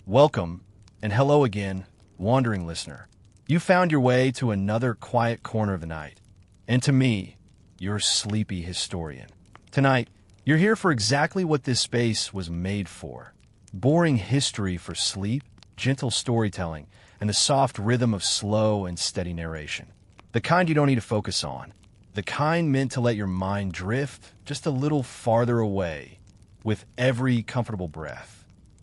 Welcome, and hello again, wandering listener. You found your way to another quiet corner of the night, and to me, your sleepy historian. Tonight, you're here for exactly what this space was made for. Boring history for sleep, gentle storytelling, and the soft rhythm of slow and steady narration. The kind you don't need to focus on. The kind meant to let your mind drift just a little farther away with every comfortable breath.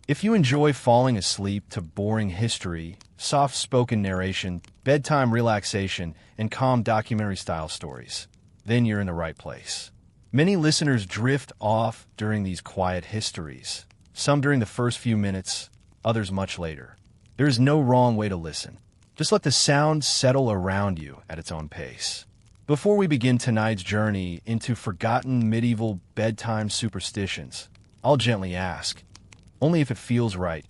If you enjoy falling asleep to boring history, soft-spoken narration, bedtime relaxation, and calm documentary-style stories, then you're in the right place. Many listeners drift off during these quiet histories, some during the first few minutes, others much later. There is no wrong way to listen. Just let the sound settle around you at its own pace. Before we begin tonight's journey into forgotten medieval bedtime superstitions, I'll gently ask, only if it feels right,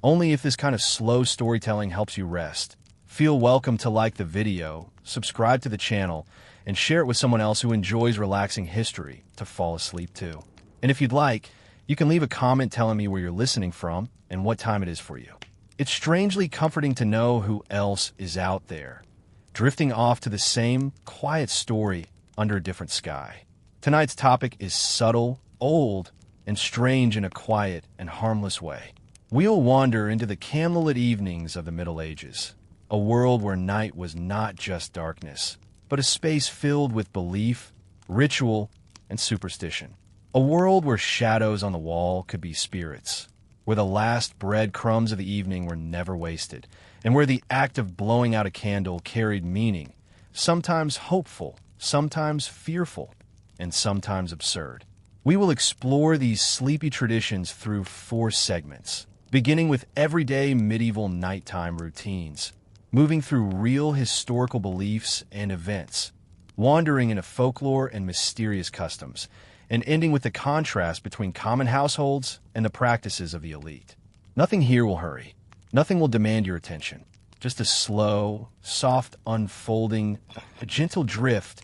only if this kind of slow storytelling helps you rest, feel welcome to like the video, subscribe to the channel, and share it with someone else who enjoys relaxing history to fall asleep too. And if you'd like, you can leave a comment telling me where you're listening from and what time it is for you. It's strangely comforting to know who else is out there, drifting off to the same quiet story under a different sky. Tonight's topic is subtle, old, and strange in a quiet and harmless way. We'll wander into the candlelit evenings of the Middle Ages, a world where night was not just darkness, but a space filled with belief, ritual, and superstition. A world where shadows on the wall could be spirits, where the last breadcrumbs of the evening were never wasted, and where the act of blowing out a candle carried meaning, sometimes hopeful, sometimes fearful, and sometimes absurd. We will explore these sleepy traditions through 4 segments, beginning with everyday medieval nighttime routines, moving through real historical beliefs and events, wandering into folklore and mysterious customs, and ending with the contrast between common households and the practices of the elite. Nothing here will hurry. Nothing will demand your attention. Just a slow, soft unfolding, a gentle drift,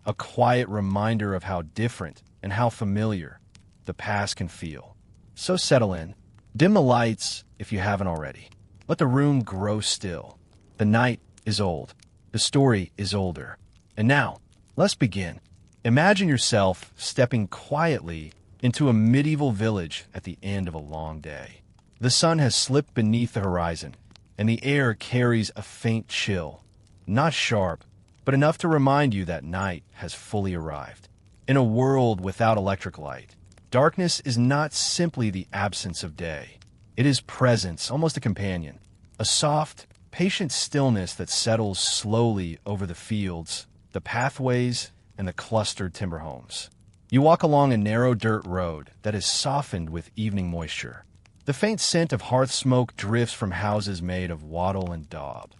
a quiet reminder of how different and how familiar the past can feel. So settle in. Dim the lights if you haven't already. Let the room grow still. The night is old. The story is older. And now, let's begin. Imagine yourself stepping quietly into a medieval village at the end of a long day. The sun has slipped beneath the horizon, and the air carries a faint chill, not sharp, but enough to remind you that night has fully arrived. In a world without electric light, darkness is not simply the absence of day. It is presence, almost a companion, a soft, patient stillness that settles slowly over the fields, the pathways, and the clustered timber homes. You walk along a narrow dirt road that is softened with evening moisture. The faint scent of hearth smoke drifts from houses made of wattle and daub,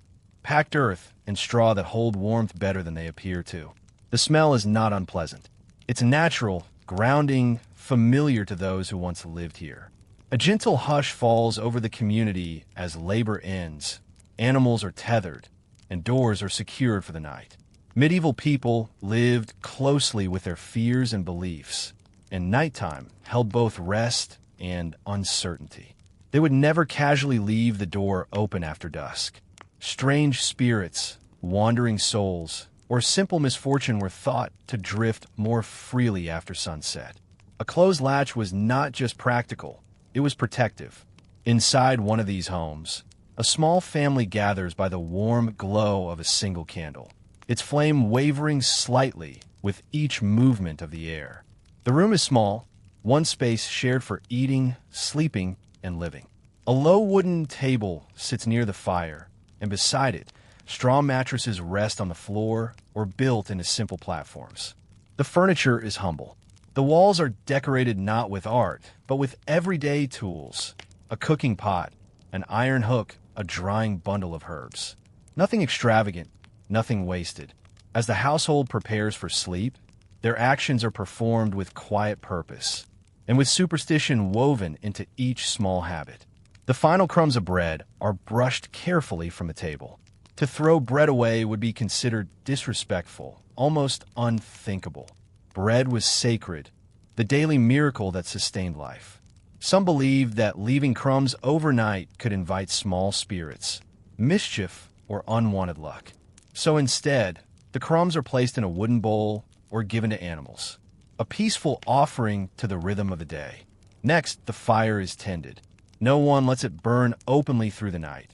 packed earth and straw that hold warmth better than they appear to. The smell is not unpleasant. It's natural, grounding, familiar to those who once lived here. A gentle hush falls over the community as labor ends, animals are tethered, and doors are secured for the night. Medieval people lived closely with their fears and beliefs, and nighttime held both rest and uncertainty. They would never casually leave the door open after dusk. Strange spirits, wandering souls, or simple misfortune were thought to drift more freely after sunset. A closed latch was not just practical, it was protective. Inside one of these homes, a small family gathers by the warm glow of a single candle, its flame wavering slightly with each movement of the air. The room is small, one space shared for eating, sleeping, and living. A low wooden table sits near the fire, and beside it, straw mattresses rest on the floor or built into simple platforms. The furniture is humble. The walls are decorated not with art, but with everyday tools. A cooking pot, an iron hook, a drying bundle of herbs. Nothing extravagant, nothing wasted. As the household prepares for sleep, their actions are performed with quiet purpose, and with superstition woven into each small habit. The final crumbs of bread are brushed carefully from the table. To throw bread away would be considered disrespectful, almost unthinkable. Bread was sacred, the daily miracle that sustained life. Some believed that leaving crumbs overnight could invite small spirits, mischief, or unwanted luck. So instead, the crumbs are placed in a wooden bowl or given to animals, a peaceful offering to the rhythm of the day. Next, the fire is tended. No one lets it burn openly through the night,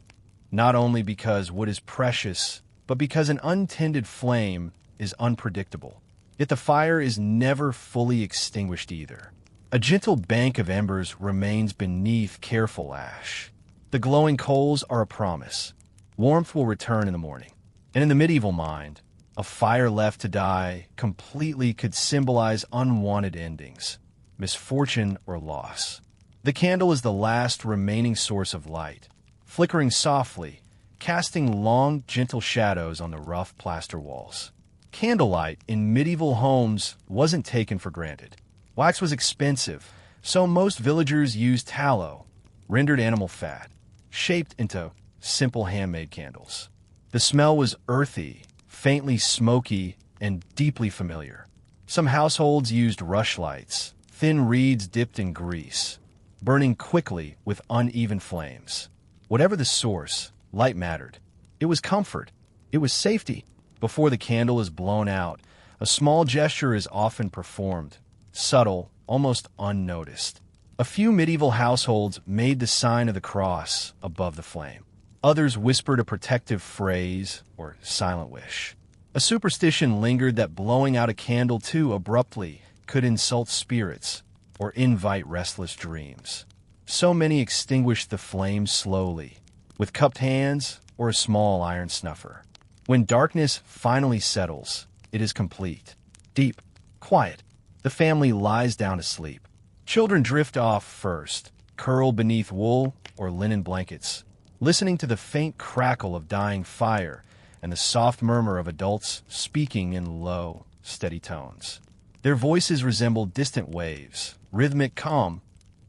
not only because wood is precious, but because an untended flame is unpredictable. Yet the fire is never fully extinguished either. A gentle bank of embers remains beneath careful ash. The glowing coals are a promise. Warmth will return in the morning. And in the medieval mind, a fire left to die completely could symbolize unwanted endings, misfortune, or loss. The candle is the last remaining source of light, flickering softly, casting long, gentle shadows on the rough plaster walls. Candlelight in medieval homes wasn't taken for granted. Wax was expensive, so most villagers used tallow, rendered animal fat, shaped into simple handmade candles. The smell was earthy, faintly smoky, and deeply familiar. Some households used rushlights, thin reeds dipped in grease, burning quickly with uneven flames. Whatever the source, light mattered. It was comfort. It was safety. Before the candle is blown out, a small gesture is often performed, subtle, almost unnoticed. A few medieval households made the sign of the cross above the flame. Others whispered a protective phrase or silent wish. A superstition lingered that blowing out a candle too abruptly could insult spirits or invite restless dreams. So many extinguished the flame slowly, with cupped hands or a small iron snuffer. When darkness finally settles, it is complete, deep, quiet. The family lies down to sleep. Children drift off first, curled beneath wool or linen blankets, listening to the faint crackle of dying fire and the soft murmur of adults speaking in low, steady tones. Their voices resemble distant waves, rhythmic, calm,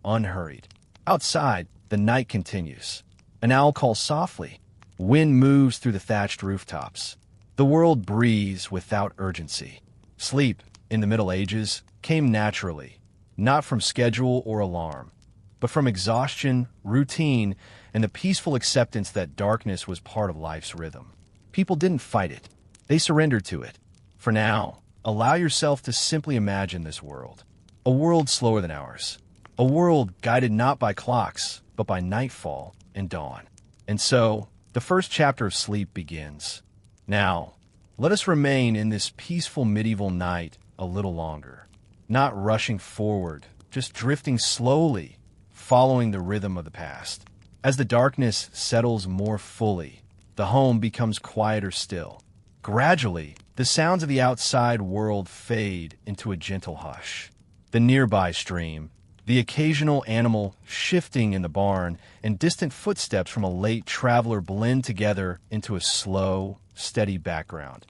unhurried. Outside, the night continues. An owl calls softly. Wind moves through the thatched rooftops. The world breathes without urgency. Sleep, in the Middle Ages, came naturally, not from schedule or alarm, but from exhaustion, routine, and the peaceful acceptance that darkness was part of life's rhythm. People didn't fight it. They surrendered to it. For now, allow yourself to simply imagine this world. A world slower than ours. A world guided not by clocks, but by nightfall and dawn. And so, the first chapter of sleep begins. Now, let us remain in this peaceful medieval night a little longer, not rushing forward, just drifting slowly, following the rhythm of the past. As the darkness settles more fully, the home becomes quieter still. Gradually, the sounds of the outside world fade into a gentle hush. The nearby stream, the occasional animal shifting in the barn, and distant footsteps from a late traveler blend together into a slow, steady background,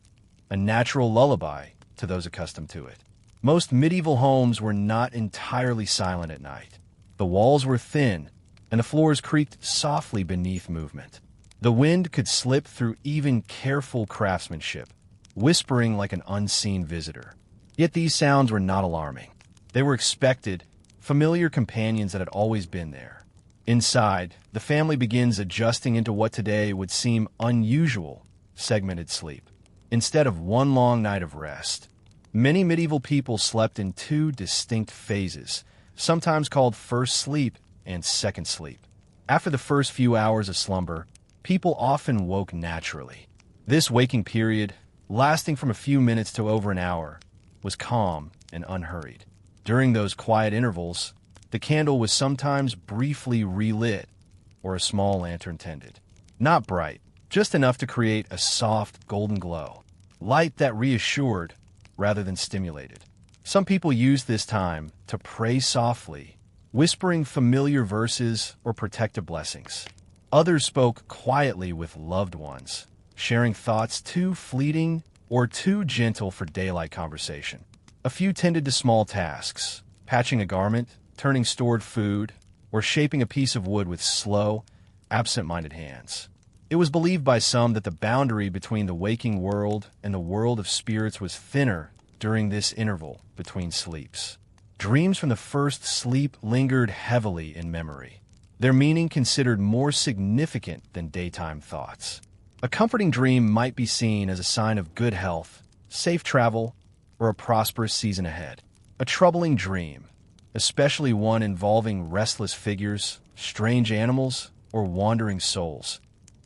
a natural lullaby to those accustomed to it. Most medieval homes were not entirely silent at night. The walls were thin, and the floors creaked softly beneath movement. The wind could slip through even careful craftsmanship, whispering like an unseen visitor. Yet these sounds were not alarming. They were expected, familiar companions that had always been there. Inside, the family begins adjusting into what today would seem unusual, segmented sleep. Instead of one long night of rest, many medieval people slept in two distinct phases, sometimes called first sleep and second sleep. After the first few hours of slumber, people often woke naturally. This waking period, lasting from a few minutes to over an hour, was calm and unhurried. During those quiet intervals, the candle was sometimes briefly relit or a small lantern tended. Not bright, just enough to create a soft golden glow, light that reassured rather than stimulated. Some people used this time to pray softly, whispering familiar verses or protective blessings. Others spoke quietly with loved ones, sharing thoughts too fleeting or too gentle for daylight conversation. A few tended to small tasks, patching a garment, turning stored food, or shaping a piece of wood with slow, absent-minded hands. It was believed by some that the boundary between the waking world and the world of spirits was thinner during this interval between sleeps. dreams from the first sleep lingered heavily in memory, their meaning considered more significant than daytime thoughts. A comforting dream might be seen as a sign of good health, safe travel, or a prosperous season ahead. A troubling dream, especially one involving restless figures, strange animals, or wandering souls,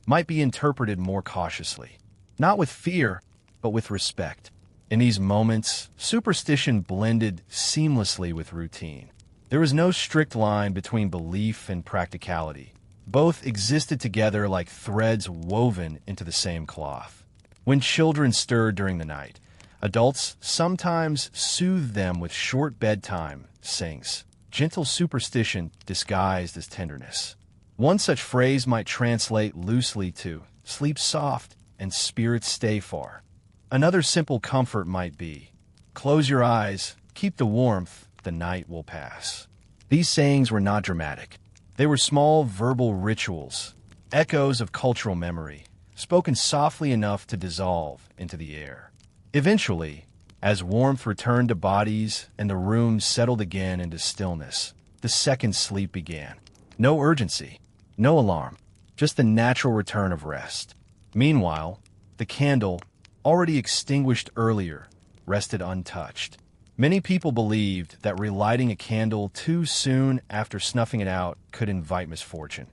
might be interpreted more cautiously, not with fear, but with respect. In these moments, superstition blended seamlessly with routine. There was no strict line between belief and practicality. Both existed together like threads woven into the same cloth. When children stirred during the night, adults sometimes soothed them with short bedtime sings, gentle superstition disguised as tenderness. One such phrase might translate loosely to sleep soft and spirits stay far. Another simple comfort might be, close your eyes, keep the warmth, the night will pass. These sayings were not dramatic. They were small verbal rituals, echoes of cultural memory, spoken softly enough to dissolve into the air. Eventually, as warmth returned to bodies and the room settled again into stillness, the second sleep began. No urgency, no alarm, just the natural return of rest. Meanwhile, the candle, already extinguished earlier, rested untouched. Many people believed that relighting a candle too soon after snuffing it out could invite misfortune,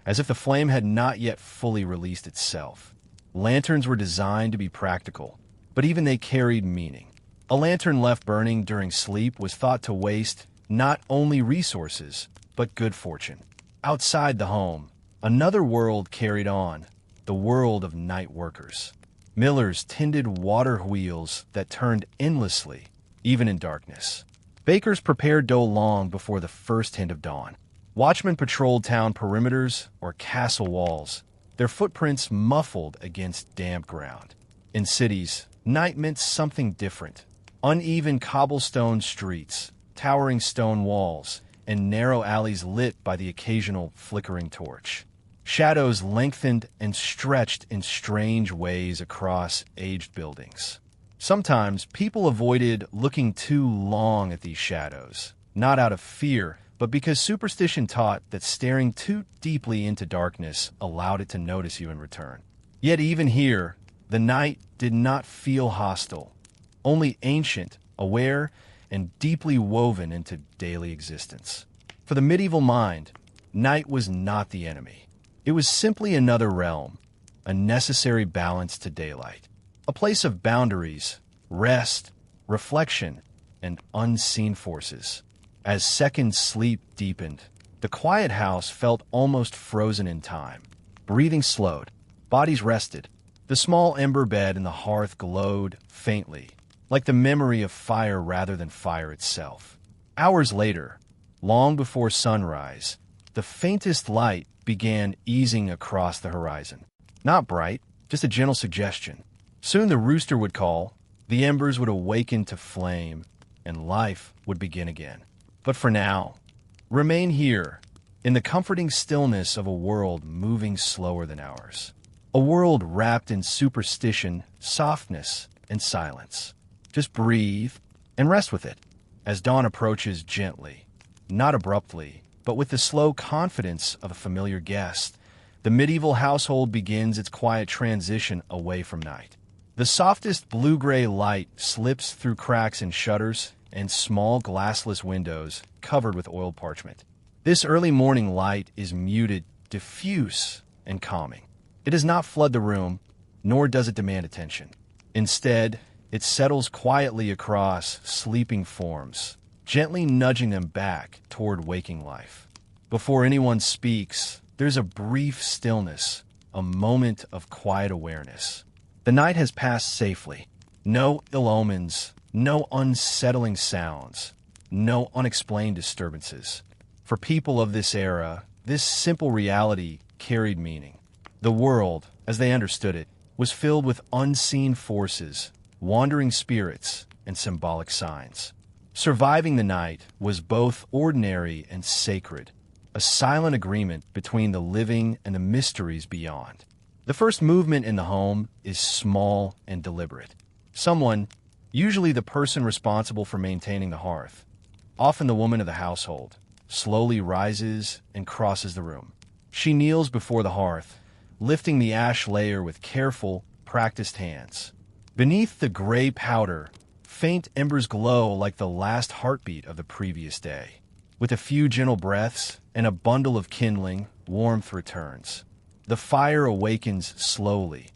as if the flame had not yet fully released itself. Lanterns were designed to be practical, but even they carried meaning. A lantern left burning during sleep was thought to waste not only resources, but good fortune. Outside the home, another world carried on, the world of night workers. Millers tended water wheels that turned endlessly, even in darkness. Bakers prepared dough long before the first hint of dawn. Watchmen patrolled town perimeters or castle walls, their footprints muffled against damp ground. In cities, night meant something different. Uneven cobblestone streets, towering stone walls, and narrow alleys lit by the occasional flickering torch. Shadows lengthened and stretched in strange ways across aged buildings. Sometimes people avoided looking too long at these shadows, not out of fear, but because superstition taught that staring too deeply into darkness allowed it to notice you in return. Yet even here, the night did not feel hostile, only ancient, aware, and deeply woven into daily existence. For the medieval mind, night was not the enemy. It was simply another realm, a necessary balance to daylight. A place of boundaries, rest, reflection, and unseen forces. As second sleep deepened, the quiet house felt almost frozen in time. Breathing slowed, bodies rested. The small ember bed in the hearth glowed faintly, like the memory of fire rather than fire itself. Hours later, long before sunrise, the faintest light began easing across the horizon. Not bright, just a gentle suggestion. Soon the rooster would call, the embers would awaken to flame, and life would begin again. But for now, remain here, in the comforting stillness of a world moving slower than ours. A world wrapped in superstition, softness, and silence. Just breathe and rest with it. As dawn approaches gently, not abruptly, but with the slow confidence of a familiar guest, the medieval household begins its quiet transition away from night. The softest blue-gray light slips through cracks in shutters and small glassless windows covered with oiled parchment. This early morning light is muted, diffuse, and calming. It does not flood the room, nor does it demand attention. Instead, it settles quietly across sleeping forms, gently nudging them back toward waking life. Before anyone speaks, there's a brief stillness, a moment of quiet awareness. The night has passed safely. No ill omens, no unsettling sounds, no unexplained disturbances. For people of this era, this simple reality carried meaning. The world, as they understood it, was filled with unseen forces, wandering spirits, and symbolic signs. Surviving the night was both ordinary and sacred, a silent agreement between the living and the mysteries beyond. The first movement in the home is small and deliberate. Someone, usually the person responsible for maintaining the hearth, often the woman of the household, slowly rises and crosses the room. She kneels before the hearth, lifting the ash layer with careful, practiced hands. Beneath the gray powder, faint embers glow like the last heartbeat of the previous day. With a few gentle breaths and a bundle of kindling, warmth returns. The fire awakens slowly,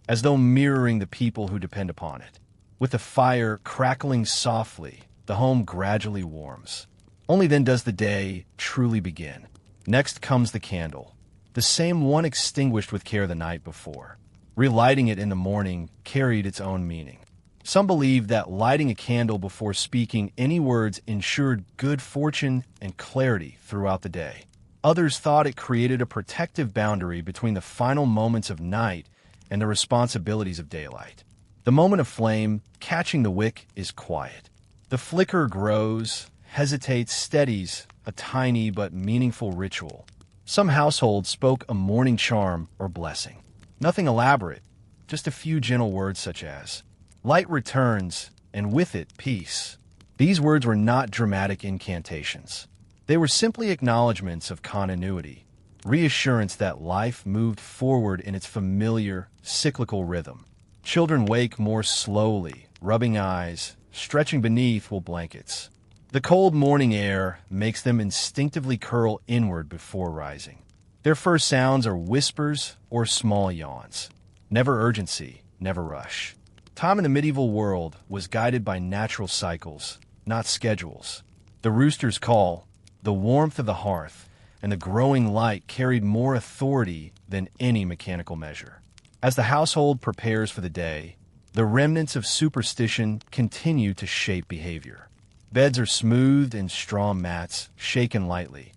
as though mirroring the people who depend upon it. With the fire crackling softly, the home gradually warms. Only then does the day truly begin. Next comes the candle, the same one extinguished with care the night before. Relighting it in the morning carried its own meaning. Some believed that lighting a candle before speaking any words ensured good fortune and clarity throughout the day. Others thought it created a protective boundary between the final moments of night and the responsibilities of daylight. The moment of flame, catching the wick, is quiet. The flicker grows, hesitates, steadies, a tiny but meaningful ritual. Some households spoke a morning charm or blessing. Nothing elaborate, just a few gentle words such as, "Light returns, and with it, peace." These words were not dramatic incantations. They were simply acknowledgments of continuity, reassurance that life moved forward in its familiar, cyclical rhythm. Children wake more slowly, rubbing eyes, stretching beneath wool blankets. The cold morning air makes them instinctively curl inward before rising. Their first sounds are whispers or small yawns. Never urgency, never rush. Time in the medieval world was guided by natural cycles, not schedules. The rooster's call, the warmth of the hearth, and the growing light carried more authority than any mechanical measure. As the household prepares for the day, the remnants of superstition continue to shape behavior. Beds are smoothed in straw mats, shaken lightly,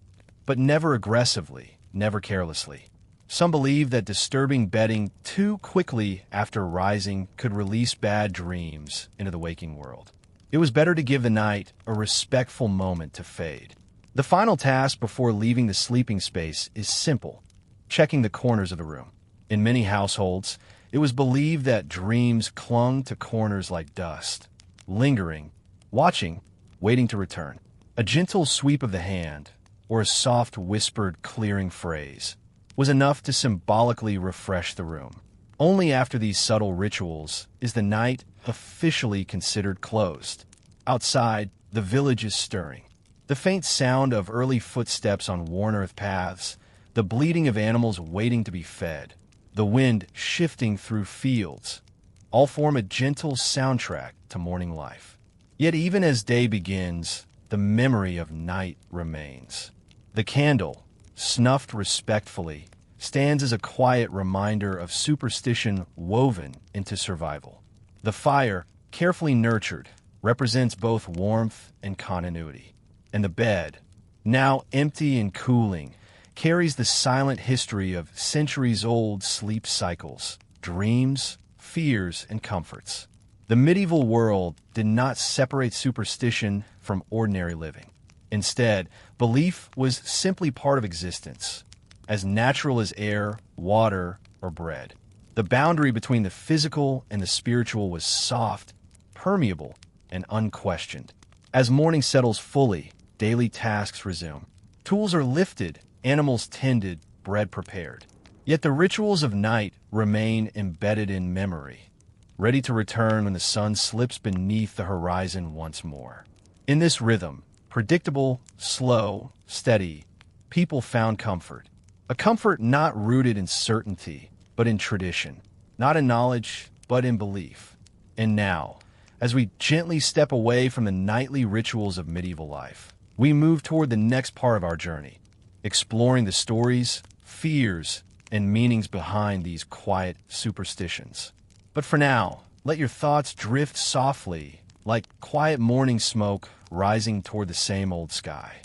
but never aggressively, never carelessly. Some believe that disturbing bedding too quickly after rising could release bad dreams into the waking world. It was better to give the night a respectful moment to fade. The final task before leaving the sleeping space is simple: checking the corners of the room. In many households, it was believed that dreams clung to corners like dust, lingering, watching, waiting to return. A gentle sweep of the hand, or a soft whispered clearing phrase, was enough to symbolically refresh the room. Only after these subtle rituals is the night officially considered closed. Outside, the village is stirring. The faint sound of early footsteps on worn earth paths, the bleating of animals waiting to be fed, the wind shifting through fields, all form a gentle soundtrack to morning life. Yet even as day begins, the memory of night remains. The candle, snuffed respectfully, stands as a quiet reminder of superstition woven into survival. The fire, carefully nurtured, represents both warmth and continuity. And the bed, now empty and cooling, carries the silent history of centuries-old sleep cycles, dreams, fears, and comforts. The medieval world did not separate superstition from ordinary living. Instead, belief was simply part of existence, as natural as air, water, or bread. The boundary between the physical and the spiritual was soft, permeable, and unquestioned. As morning settles fully, daily tasks resume. Tools are lifted, animals tended, bread prepared. Yet the rituals of night remain embedded in memory, ready to return when the sun slips beneath the horizon once more. In this rhythm, predictable, slow, steady, people found comfort. A comfort not rooted in certainty, but in tradition. Not in knowledge, but in belief. And now, as we gently step away from the nightly rituals of medieval life, we move toward the next part of our journey, exploring the stories, fears, and meanings behind these quiet superstitions. But for now, let your thoughts drift softly, like quiet morning smoke rising toward the same old sky.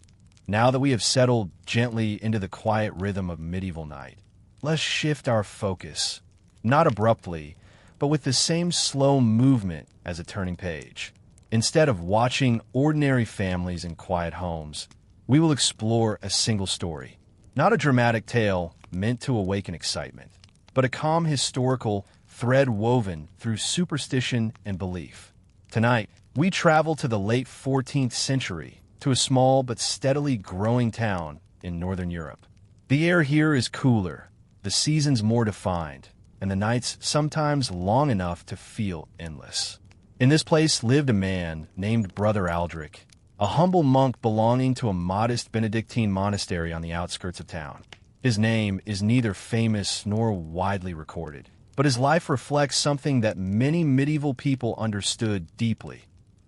Now that we have settled gently into the quiet rhythm of medieval night, let's shift our focus, not abruptly, but with the same slow movement as a turning page. Instead of watching ordinary families in quiet homes, we will explore a single story. Not a dramatic tale meant to awaken excitement, but a calm historical thread woven through superstition and belief. Tonight, we travel to the late 14th century, to a small but steadily growing town in northern Europe. The air here is cooler, the seasons more defined, and the nights sometimes long enough to feel endless. In this place lived a man named Brother Aldrich, a humble monk belonging to a modest Benedictine monastery on the outskirts of town. His name is neither famous nor widely recorded, but his life reflects something that many medieval people understood deeply: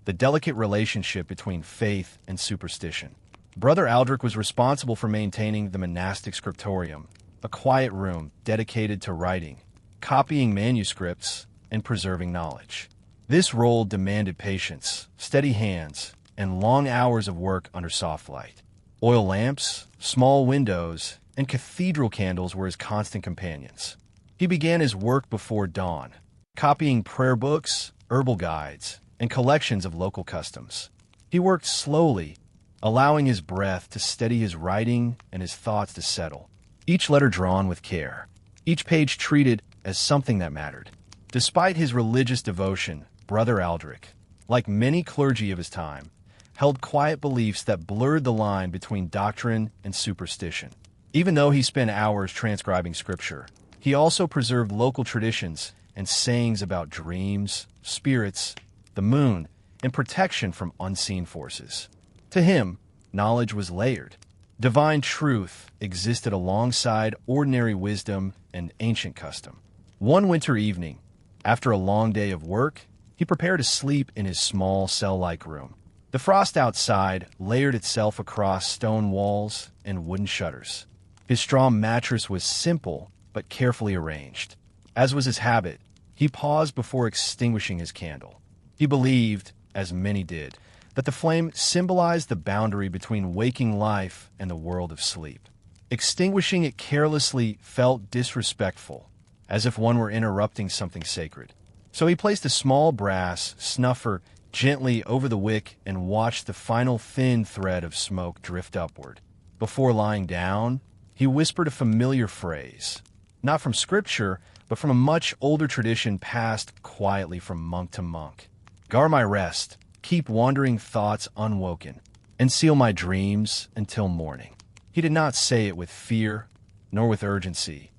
the delicate relationship between faith and superstition. Brother Aldrich was responsible for maintaining the monastic scriptorium, a quiet room dedicated to writing, copying manuscripts, and preserving knowledge. This role demanded patience, steady hands, and long hours of work under soft light. Oil lamps, small windows, and cathedral candles were his constant companions. He began his work before dawn, copying prayer books, herbal guides, and collections of local customs. He worked slowly, allowing his breath to steady his writing and his thoughts to settle. Each letter drawn with care, each page treated as something that mattered. Despite his religious devotion, Brother Aldrich, like many clergy of his time, held quiet beliefs that blurred the line between doctrine and superstition. Even though he spent hours transcribing scripture, he also preserved local traditions and sayings about dreams, spirits, the moon, and protection from unseen forces. To him, knowledge was layered. Divine truth existed alongside ordinary wisdom and ancient custom. One winter evening, after a long day of work, he prepared to sleep in his small cell-like room. The frost outside layered itself across stone walls and wooden shutters. His straw mattress was simple but carefully arranged. As was his habit, he paused before extinguishing his candle. He believed, as many did, that the flame symbolized the boundary between waking life and the world of sleep. Extinguishing it carelessly felt disrespectful, as if one were interrupting something sacred. So he placed a small brass snuffer gently over the wick and watched the final thin thread of smoke drift upward. Before lying down, he whispered a familiar phrase, not from scripture, but from a much older tradition passed quietly from monk to monk. "Guard my rest, keep wandering thoughts unwoken, and seal my dreams until morning." He did not say it with fear, nor with urgency,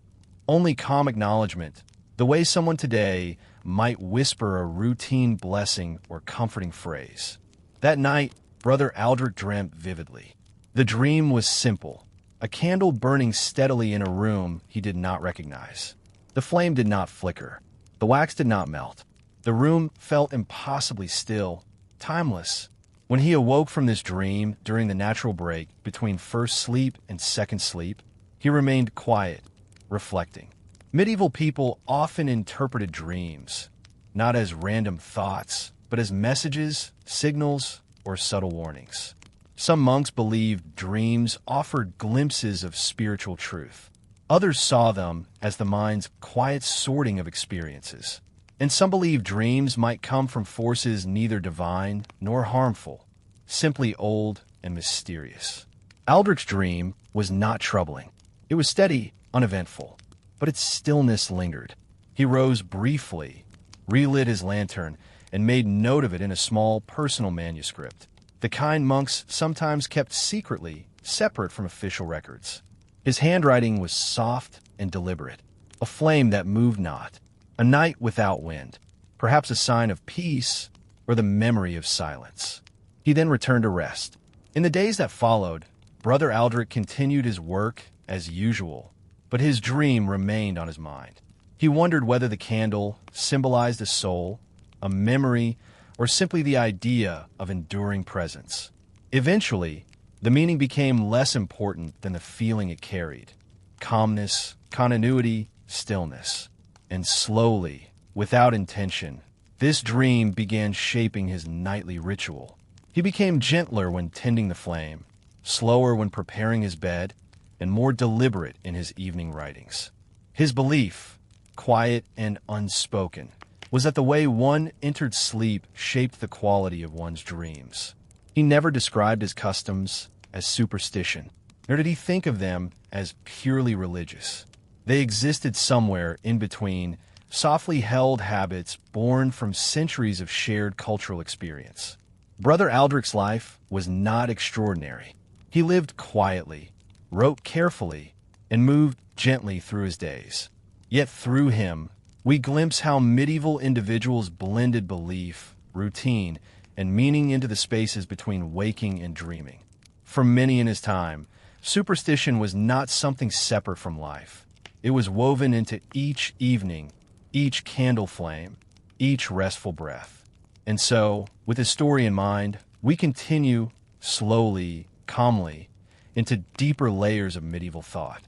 only calm acknowledgement, the way someone today might whisper a routine blessing or comforting phrase. That night, Brother Aldrich dreamt vividly. The dream was simple: a candle burning steadily in a room he did not recognize. The flame did not flicker. The wax did not melt. The room felt impossibly still, timeless. When he awoke from this dream during the natural break between first sleep and second sleep, he remained quiet, reflecting. Medieval people often interpreted dreams, not as random thoughts, but as messages, signals, or subtle warnings. Some monks believed dreams offered glimpses of spiritual truth. Others saw them as the mind's quiet sorting of experiences. And some believed dreams might come from forces neither divine nor harmful, simply old and mysterious. Aldrich's dream was not troubling. It was steady, uneventful, but its stillness lingered. He rose briefly, relit his lantern, and made note of it in a small personal manuscript, the kind monks sometimes kept secretly, separate from official records. His handwriting was soft and deliberate, a flame that moved not, a night without wind, perhaps a sign of peace or the memory of silence. He then returned to rest. In the days that followed, Brother Aldrich continued his work as usual, but his dream remained on his mind. He wondered whether the candle symbolized a soul, a memory, or simply the idea of enduring presence. Eventually, the meaning became less important than the feeling it carried: calmness, continuity, stillness. And slowly, without intention, this dream began shaping his nightly ritual. He became gentler when tending the flame, slower when preparing his bed, and more deliberate in his evening writings. His belief, quiet and unspoken, was that the way one entered sleep shaped the quality of one's dreams. He never described his customs as superstition, nor did he think of them as purely religious. They existed somewhere in between, softly held habits born from centuries of shared cultural experience. Brother Aldrich's life was not extraordinary. He lived quietly, wrote carefully, and moved gently through his days. Yet through him, we glimpse how medieval individuals blended belief, routine, and meaning into the spaces between waking and dreaming. For many in his time, superstition was not something separate from life. It was woven into each evening, each candle flame, each restful breath. And so, with his story in mind, we continue, slowly, calmly, into deeper layers of medieval thought.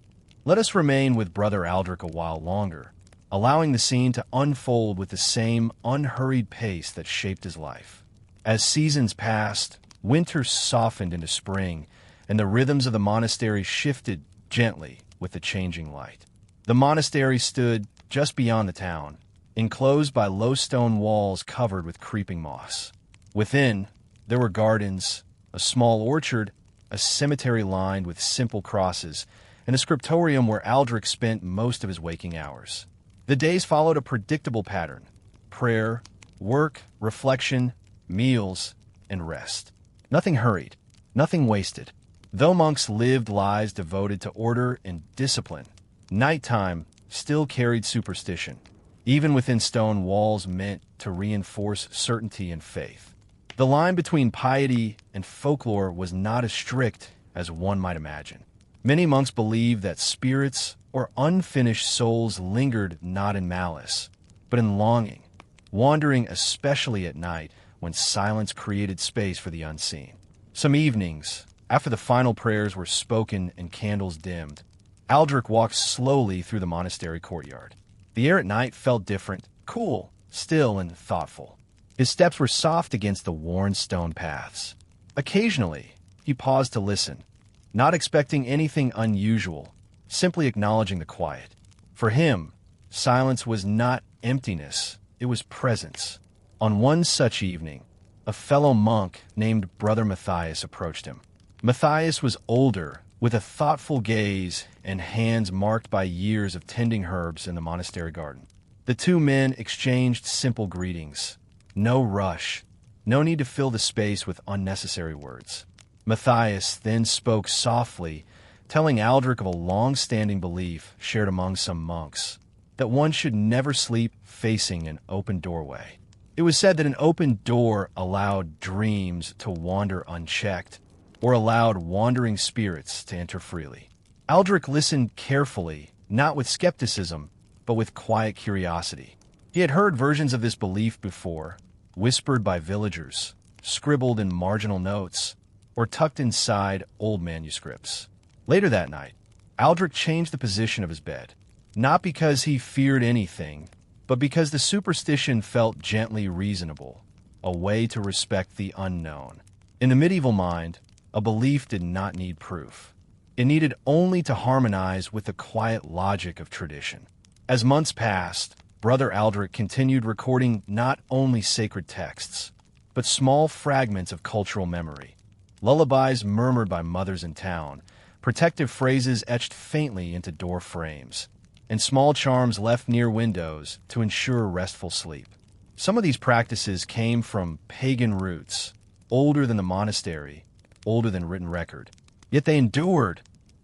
Let us remain with Brother Aldrich a while longer, allowing the scene to unfold with the same unhurried pace that shaped his life. As seasons passed, winter softened into spring, and the rhythms of the monastery shifted gently with the changing light. The monastery stood just beyond the town, enclosed by low stone walls covered with creeping moss. Within, there were gardens, a small orchard, a cemetery lined with simple crosses, and a scriptorium where Aldrich spent most of his waking hours. The days followed a predictable pattern: prayer, work, reflection, meals, and rest. Nothing hurried, nothing wasted. Though monks lived lives devoted to order and discipline, nighttime still carried superstition, even within stone walls meant to reinforce certainty and faith. The line between piety and folklore was not as strict as one might imagine. Many monks believed that spirits or unfinished souls lingered not in malice, but in longing, wandering especially at night when silence created space for the unseen. Some evenings, after the final prayers were spoken and candles dimmed, Aldrich walked slowly through the monastery courtyard. The air at night felt different, cool, still, and thoughtful. His steps were soft against the worn stone paths. Occasionally, he paused to listen, not expecting anything unusual, simply acknowledging the quiet. For him, silence was not emptiness, it was presence. On one such evening, a fellow monk named Brother Matthias approached him. Matthias was older, with a thoughtful gaze and hands marked by years of tending herbs in the monastery garden. The two men exchanged simple greetings. No rush, no need to fill the space with unnecessary words. Matthias then spoke softly, telling Aldrich of a long-standing belief shared among some monks, that one should never sleep facing an open doorway. It was said that an open door allowed dreams to wander unchecked, or allowed wandering spirits to enter freely. Aldrich listened carefully, not with skepticism, but with quiet curiosity. He had heard versions of this belief before, whispered by villagers, scribbled in marginal notes, or tucked inside old manuscripts. Later that night, Aldrich changed the position of his bed, not because he feared anything, but because the superstition felt gently reasonable, a way to respect the unknown. In the medieval mind, a belief did not need proof. It needed only to harmonize with the quiet logic of tradition. As months passed, Brother Aldrich continued recording not only sacred texts, but small fragments of cultural memory. Lullabies murmured by mothers in town, protective phrases etched faintly into door frames, and small charms left near windows to ensure restful sleep. Some of these practices came from pagan roots, older than the monastery, older than written record. Yet they endured,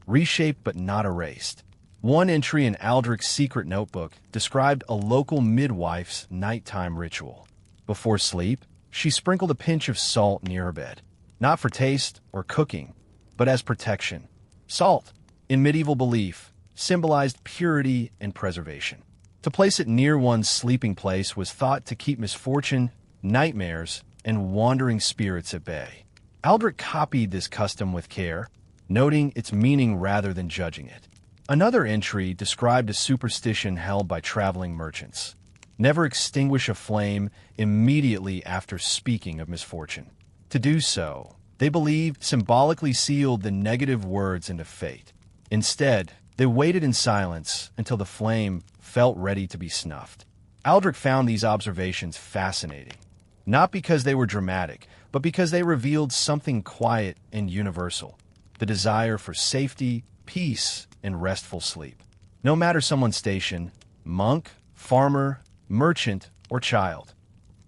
reshaped but not erased. One entry in Aldrich's secret notebook described a local midwife's nighttime ritual. Before sleep, she sprinkled a pinch of salt near her bed, not for taste or cooking, but as protection. Salt, in medieval belief, symbolized purity and preservation. To place it near one's sleeping place was thought to keep misfortune, nightmares, and wandering spirits at bay. Aldrich copied this custom with care, noting its meaning rather than judging it. Another entry described a superstition held by traveling merchants: never extinguish a flame immediately after speaking of misfortune. To do so, they believed, symbolically sealed the negative words into fate. Instead, they waited in silence until the flame felt ready to be snuffed. Aldrich found these observations fascinating, not because they were dramatic, but because they revealed something quiet and universal: the desire for safety, peace, and restful sleep. No matter someone's station, monk, farmer, merchant, or child,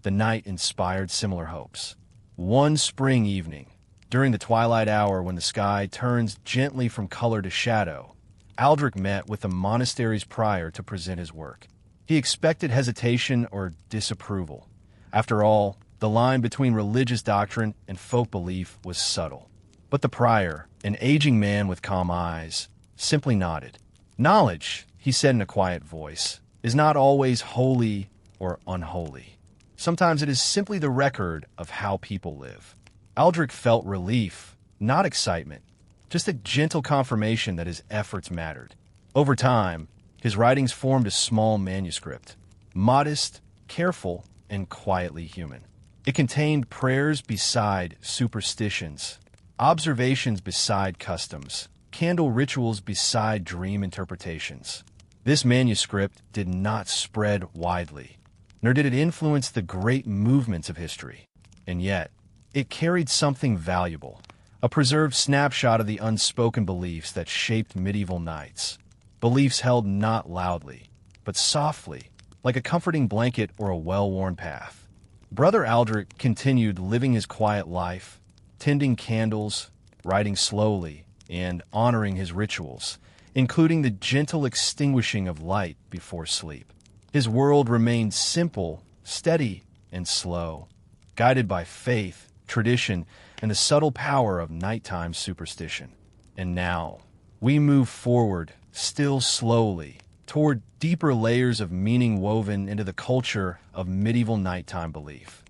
the night inspired similar hopes. One spring evening, during the twilight hour when the sky turns gently from color to shadow, Aldrich met with the monastery's prior to present his work. He expected hesitation or disapproval. After all, the line between religious doctrine and folk belief was subtle. But the prior, an aging man with calm eyes, simply nodded. "Knowledge," he said in a quiet voice, "is not always holy or unholy. Sometimes it is simply the record of how people live." Aldrich felt relief, not excitement, just a gentle confirmation that his efforts mattered. Over time, his writings formed a small manuscript, modest, careful, and quietly human. It contained prayers beside superstitions, observations beside customs, candle rituals beside dream interpretations. This manuscript did not spread widely, nor did it influence the great movements of history. And yet, it carried something valuable, a preserved snapshot of the unspoken beliefs that shaped medieval nights. Beliefs held not loudly, but softly, like a comforting blanket or a well-worn path. Brother Aldrich continued living his quiet life, tending candles, writing slowly, and honoring his rituals, including the gentle extinguishing of light before sleep. His world remained simple, steady, and slow, guided by faith, tradition, and the subtle power of nighttime superstition. And now, we move forward, still slowly, toward deeper layers of meaning woven into the culture of medieval nighttime belief.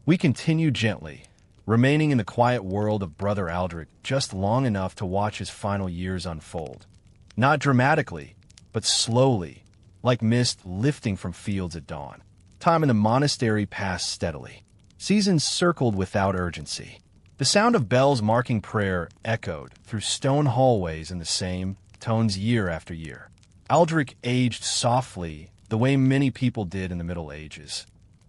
We continue gently, remaining in the quiet world of Brother Aldrich just long enough to watch his final years unfold. Not dramatically, but slowly, like mist lifting from fields at dawn. Time in the monastery passed steadily. Seasons circled without urgency. The sound of bells marking prayer echoed through stone hallways in the same tones year after year. Aldrich aged softly, the way many people did in the Middle Ages.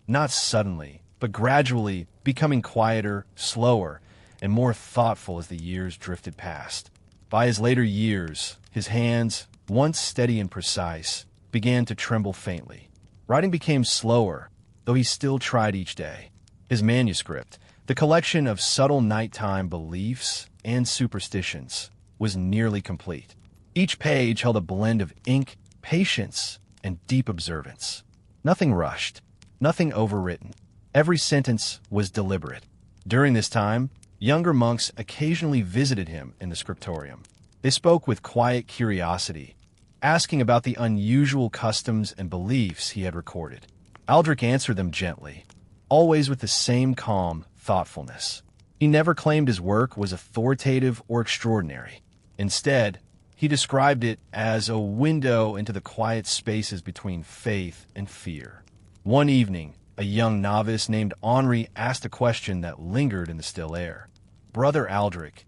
Not suddenly, but gradually becoming quieter, slower, and more thoughtful as the years drifted past. By his later years, his hands, once steady and precise, began to tremble faintly. Writing became slower, though he still tried each day. His manuscript, the collection of subtle nighttime beliefs and superstitions, was nearly complete. Each page held a blend of ink, patience, and deep observance. Nothing rushed, nothing overwritten. Every sentence was deliberate. During this time, younger monks occasionally visited him in the scriptorium. They spoke with quiet curiosity, asking about the unusual customs and beliefs he had recorded. Aldrich answered them gently, always with the same calm thoughtfulness. He never claimed his work was authoritative or extraordinary. Instead, he described it as a window into the quiet spaces between faith and fear. One evening, a young novice named Henri asked a question that lingered in the still air. "Brother Aldrich,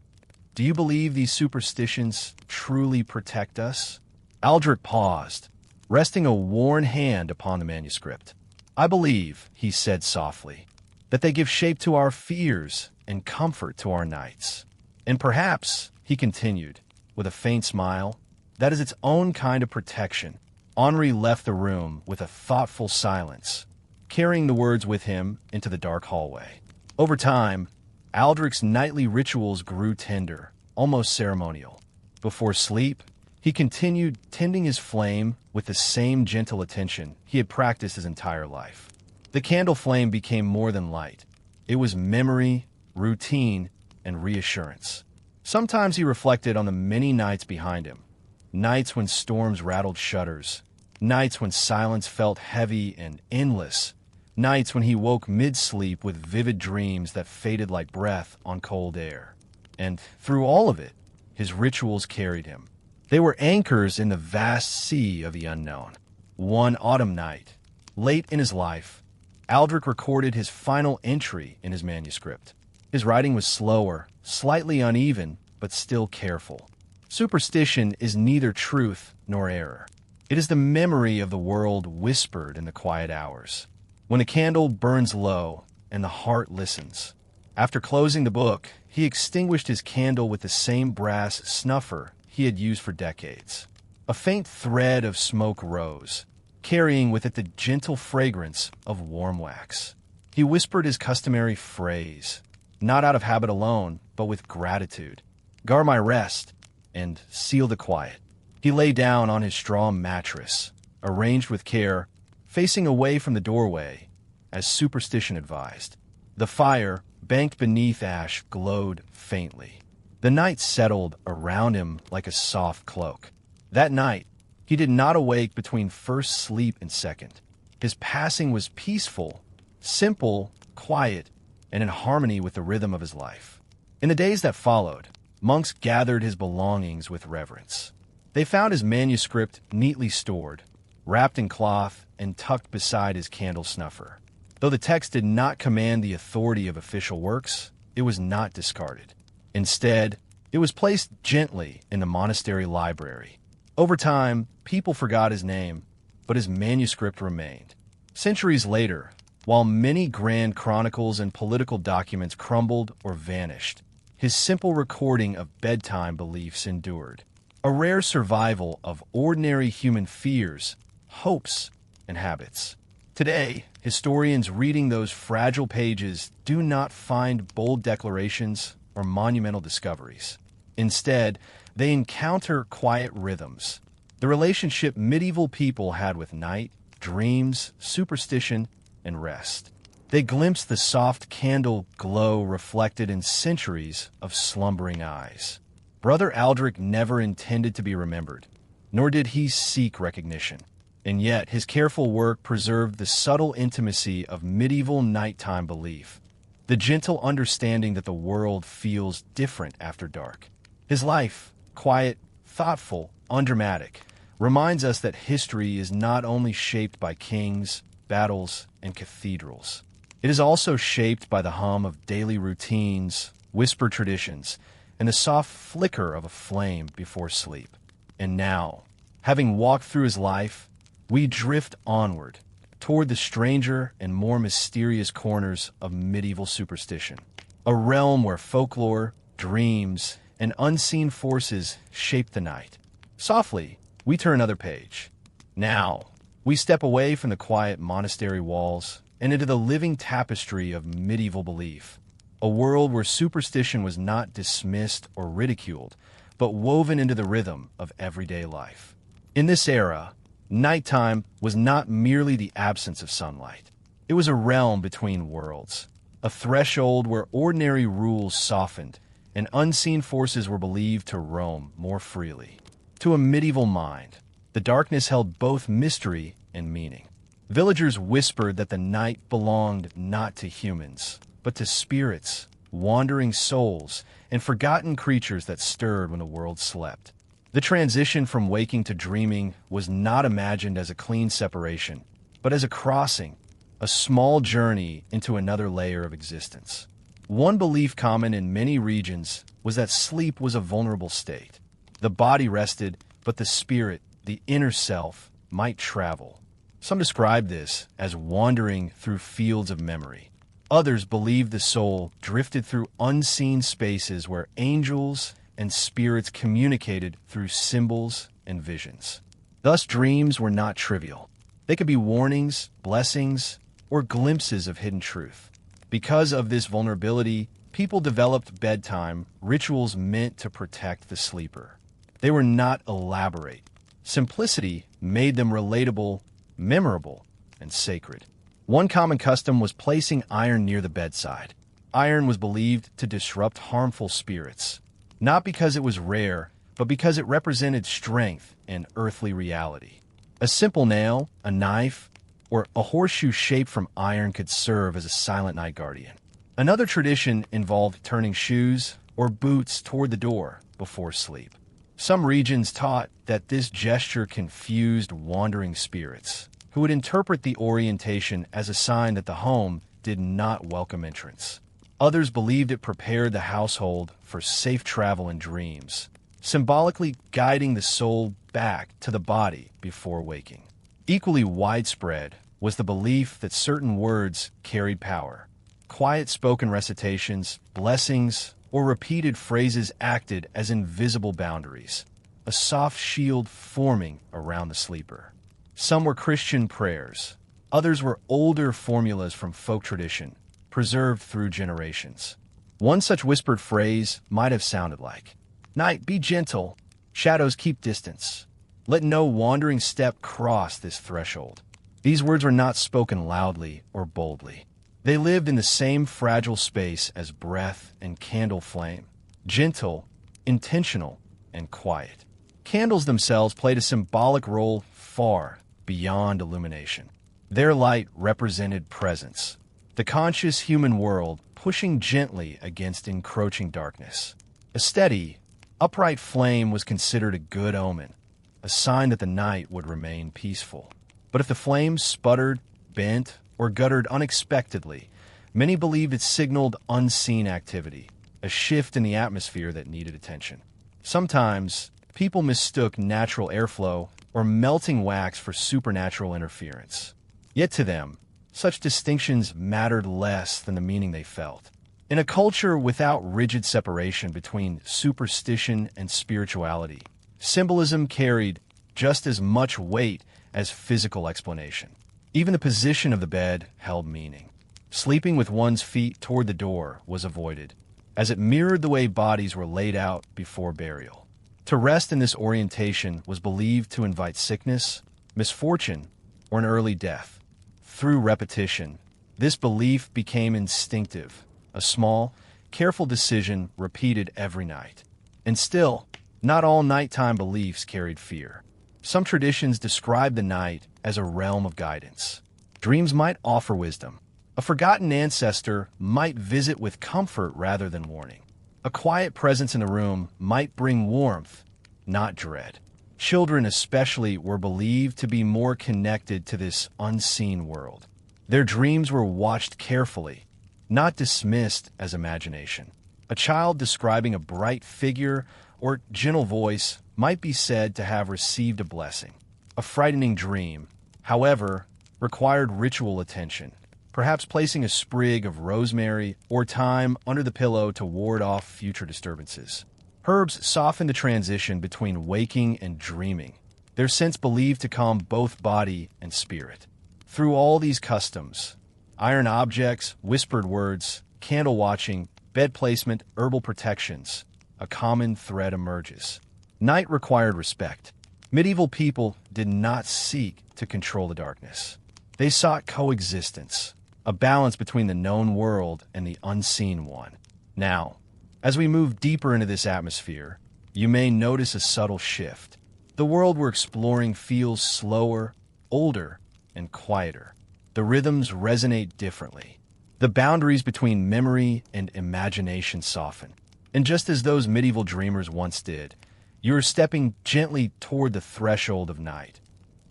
do you believe these superstitions truly protect us?" Aldrich paused, resting a worn hand upon the manuscript. "I believe," he said softly, "that they give shape to our fears and comfort to our nights. And perhaps," he continued, with a faint smile, "that is its own kind of protection." Henri left the room with a thoughtful silence, carrying the words with him into the dark hallway. Over time, Aldrich's nightly rituals grew tender, almost ceremonial. Before sleep, he continued tending his flame with the same gentle attention he had practiced his entire life. The candle flame became more than light. It was memory, routine, and reassurance. Sometimes he reflected on the many nights behind him, nights when storms rattled shutters, nights when silence felt heavy and endless, nights when he woke mid-sleep with vivid dreams that faded like breath on cold air. And through all of it, his rituals carried him. They were anchors in the vast sea of the unknown. One autumn night, late in his life, Aldrich recorded his final entry in his manuscript. His writing was slower, slightly uneven, but still careful. Superstition is neither truth nor error. It is the memory of the world whispered in the quiet hours, when a candle burns low and the heart listens. After closing the book, he extinguished his candle with the same brass snuffer he had used for decades. A faint thread of smoke rose, carrying with it the gentle fragrance of warm wax. He whispered his customary phrase, not out of habit alone, but with gratitude. Guard my rest and seal the quiet. He lay down on his straw mattress, arranged with care, facing away from the doorway, as superstition advised. The fire, banked beneath ash, glowed faintly. The night settled around him like a soft cloak. That night, he did not awake between first sleep and second. His passing was peaceful, simple, quiet, and in harmony with the rhythm of his life. In the days that followed, monks gathered his belongings with reverence. They found his manuscript neatly stored, wrapped in cloth and tucked beside his candle snuffer. Though the text did not command the authority of official works, it was not discarded. Instead, it was placed gently in the monastery library. Over time, people forgot his name, but his manuscript remained. Centuries later, while many grand chronicles and political documents crumbled or vanished, his simple recording of bedtime beliefs endured, a rare survival of ordinary human fears, hopes, and habits. Today, historians reading those fragile pages do not find bold declarations or monumental discoveries. Instead, they encounter quiet rhythms, the relationship medieval people had with night, dreams, superstition, and rest. They glimpse the soft candle glow reflected in centuries of slumbering eyes. Brother Aldrich never intended to be remembered, nor did he seek recognition. And yet, his careful work preserved the subtle intimacy of medieval nighttime belief, the gentle understanding that the world feels different after dark. His life, quiet, thoughtful, undramatic, reminds us that history is not only shaped by kings, battles, and cathedrals. It is also shaped by the hum of daily routines, whispered traditions, and the soft flicker of a flame before sleep. And now, having walked through his life, we drift onward toward the stranger and more mysterious corners of medieval superstition, a realm where folklore, dreams, and unseen forces shape the night. Softly, we turn another page. Now, we step away from the quiet monastery walls and into the living tapestry of medieval belief, a world where superstition was not dismissed or ridiculed, but woven into the rhythm of everyday life. In this era, nighttime was not merely the absence of sunlight. It was a realm between worlds, a threshold where ordinary rules softened and unseen forces were believed to roam more freely. To a medieval mind, the darkness held both mystery and meaning. Villagers whispered that the night belonged not to humans, but to spirits, wandering souls, and forgotten creatures that stirred when the world slept. The transition from waking to dreaming was not imagined as a clean separation, but as a crossing, a small journey into another layer of existence. One belief common in many regions was that sleep was a vulnerable state. The body rested, but the spirit, the inner self, might travel. Some describe this as wandering through fields of memory. Others believed the soul drifted through unseen spaces where angels and spirits communicated through symbols and visions. Thus, dreams were not trivial. They could be warnings, blessings, or glimpses of hidden truth. Because of this vulnerability, people developed bedtime rituals meant to protect the sleeper. They were not elaborate. Simplicity made them relatable, memorable, and sacred. One common custom was placing iron near the bedside. Iron was believed to disrupt harmful spirits, not because it was rare, but because it represented strength and earthly reality. A simple nail, a knife, or a horseshoe shaped from iron could serve as a silent night guardian. Another tradition involved turning shoes or boots toward the door before sleep. Some regions taught that this gesture confused wandering spirits, who would interpret the orientation as a sign that the home did not welcome entrance. Others believed it prepared the household for safe travel and dreams, symbolically guiding the soul back to the body before waking. Equally widespread was the belief that certain words carried power. Quiet spoken recitations, blessings, or repeated phrases acted as invisible boundaries, a soft shield forming around the sleeper. Some were Christian prayers. Others were older formulas from folk tradition, preserved through generations. One such whispered phrase might have sounded like, "Night, be gentle. Shadows, keep distance. Let no wandering step cross this threshold." These words were not spoken loudly or boldly. They lived in the same fragile space as breath and candle flame, gentle, intentional, and quiet. Candles themselves played a symbolic role far beyond illumination. Their light represented presence, the conscious human world pushing gently against encroaching darkness. A steady, upright flame was considered a good omen, a sign that the night would remain peaceful. But if the flame sputtered, bent, or guttered unexpectedly, many believed it signaled unseen activity, a shift in the atmosphere that needed attention. Sometimes, people mistook natural airflow or melting wax for supernatural interference. Yet to them, such distinctions mattered less than the meaning they felt. In a culture without rigid separation between superstition and spirituality, symbolism carried just as much weight as physical explanation. Even the position of the bed held meaning. Sleeping with one's feet toward the door was avoided, as it mirrored the way bodies were laid out before burial. To rest in this orientation was believed to invite sickness, misfortune, or an early death. Through repetition, this belief became instinctive, a small, careful decision repeated every night. And still, not all nighttime beliefs carried fear. Some traditions describe the night as a realm of guidance. Dreams might offer wisdom. A forgotten ancestor might visit with comfort rather than warning. A quiet presence in the room might bring warmth, not dread. Children especially were believed to be more connected to this unseen world. Their dreams were watched carefully, not dismissed as imagination. A child describing a bright figure or gentle voice might be said to have received a blessing. A frightening dream, however, required ritual attention, perhaps placing a sprig of rosemary or thyme under the pillow to ward off future disturbances. Herbs soften the transition between waking and dreaming, their scents believed to calm both body and spirit. Through all these customs, iron objects, whispered words, candle watching, bed placement, herbal protections, a common thread emerges. Night required respect. Medieval people did not seek to control the darkness. They sought coexistence, a balance between the known world and the unseen one. Now, as we move deeper into this atmosphere, you may notice a subtle shift. The world we're exploring feels slower, older, and quieter. The rhythms resonate differently. The boundaries between memory and imagination soften. And just as those medieval dreamers once did, you are stepping gently toward the threshold of night,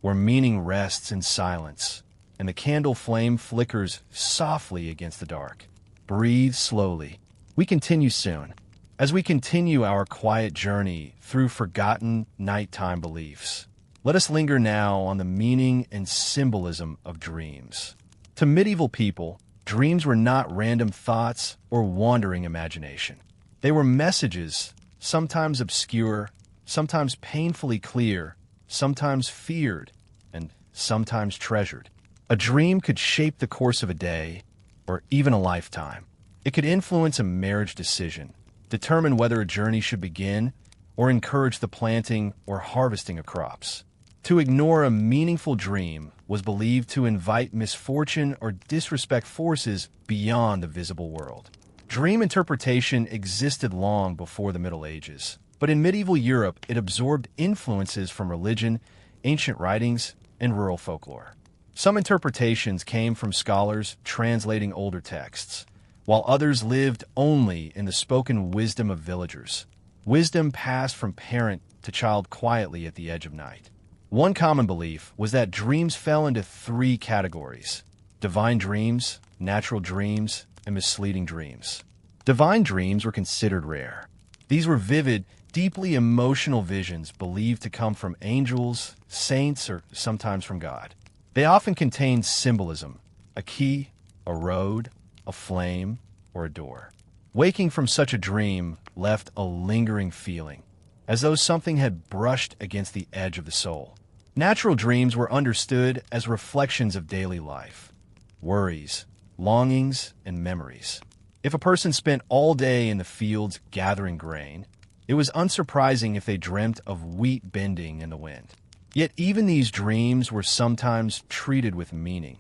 where meaning rests in silence, and the candle flame flickers softly against the dark. Breathe slowly. We continue soon, as we continue our quiet journey through forgotten nighttime beliefs. Let us linger now on the meaning and symbolism of dreams. To medieval people, dreams were not random thoughts or wandering imagination. They were messages, sometimes obscure, sometimes painfully clear, sometimes feared, and sometimes treasured. A dream could shape the course of a day, or even a lifetime. It could influence a marriage decision, determine whether a journey should begin, or encourage the planting or harvesting of crops. To ignore a meaningful dream was believed to invite misfortune or disrespect forces beyond the visible world. Dream interpretation existed long before the Middle Ages, but in medieval Europe it absorbed influences from religion, ancient writings, and rural folklore. Some interpretations came from scholars translating older texts, while others lived only in the spoken wisdom of villagers. Wisdom passed from parent to child quietly at the edge of night. One common belief was that dreams fell into three categories: divine dreams, natural dreams, and misleading dreams. Divine dreams were considered rare. These were vivid, deeply emotional visions believed to come from angels, saints, or sometimes from God. They often contained symbolism: a key, a road, a flame, or a door. Waking from such a dream left a lingering feeling, as though something had brushed against the edge of the soul. Natural dreams were understood as reflections of daily life, worries, longings, and memories. If a person spent all day in the fields gathering grain, it was unsurprising if they dreamt of wheat bending in the wind. Yet even these dreams were sometimes treated with meaning,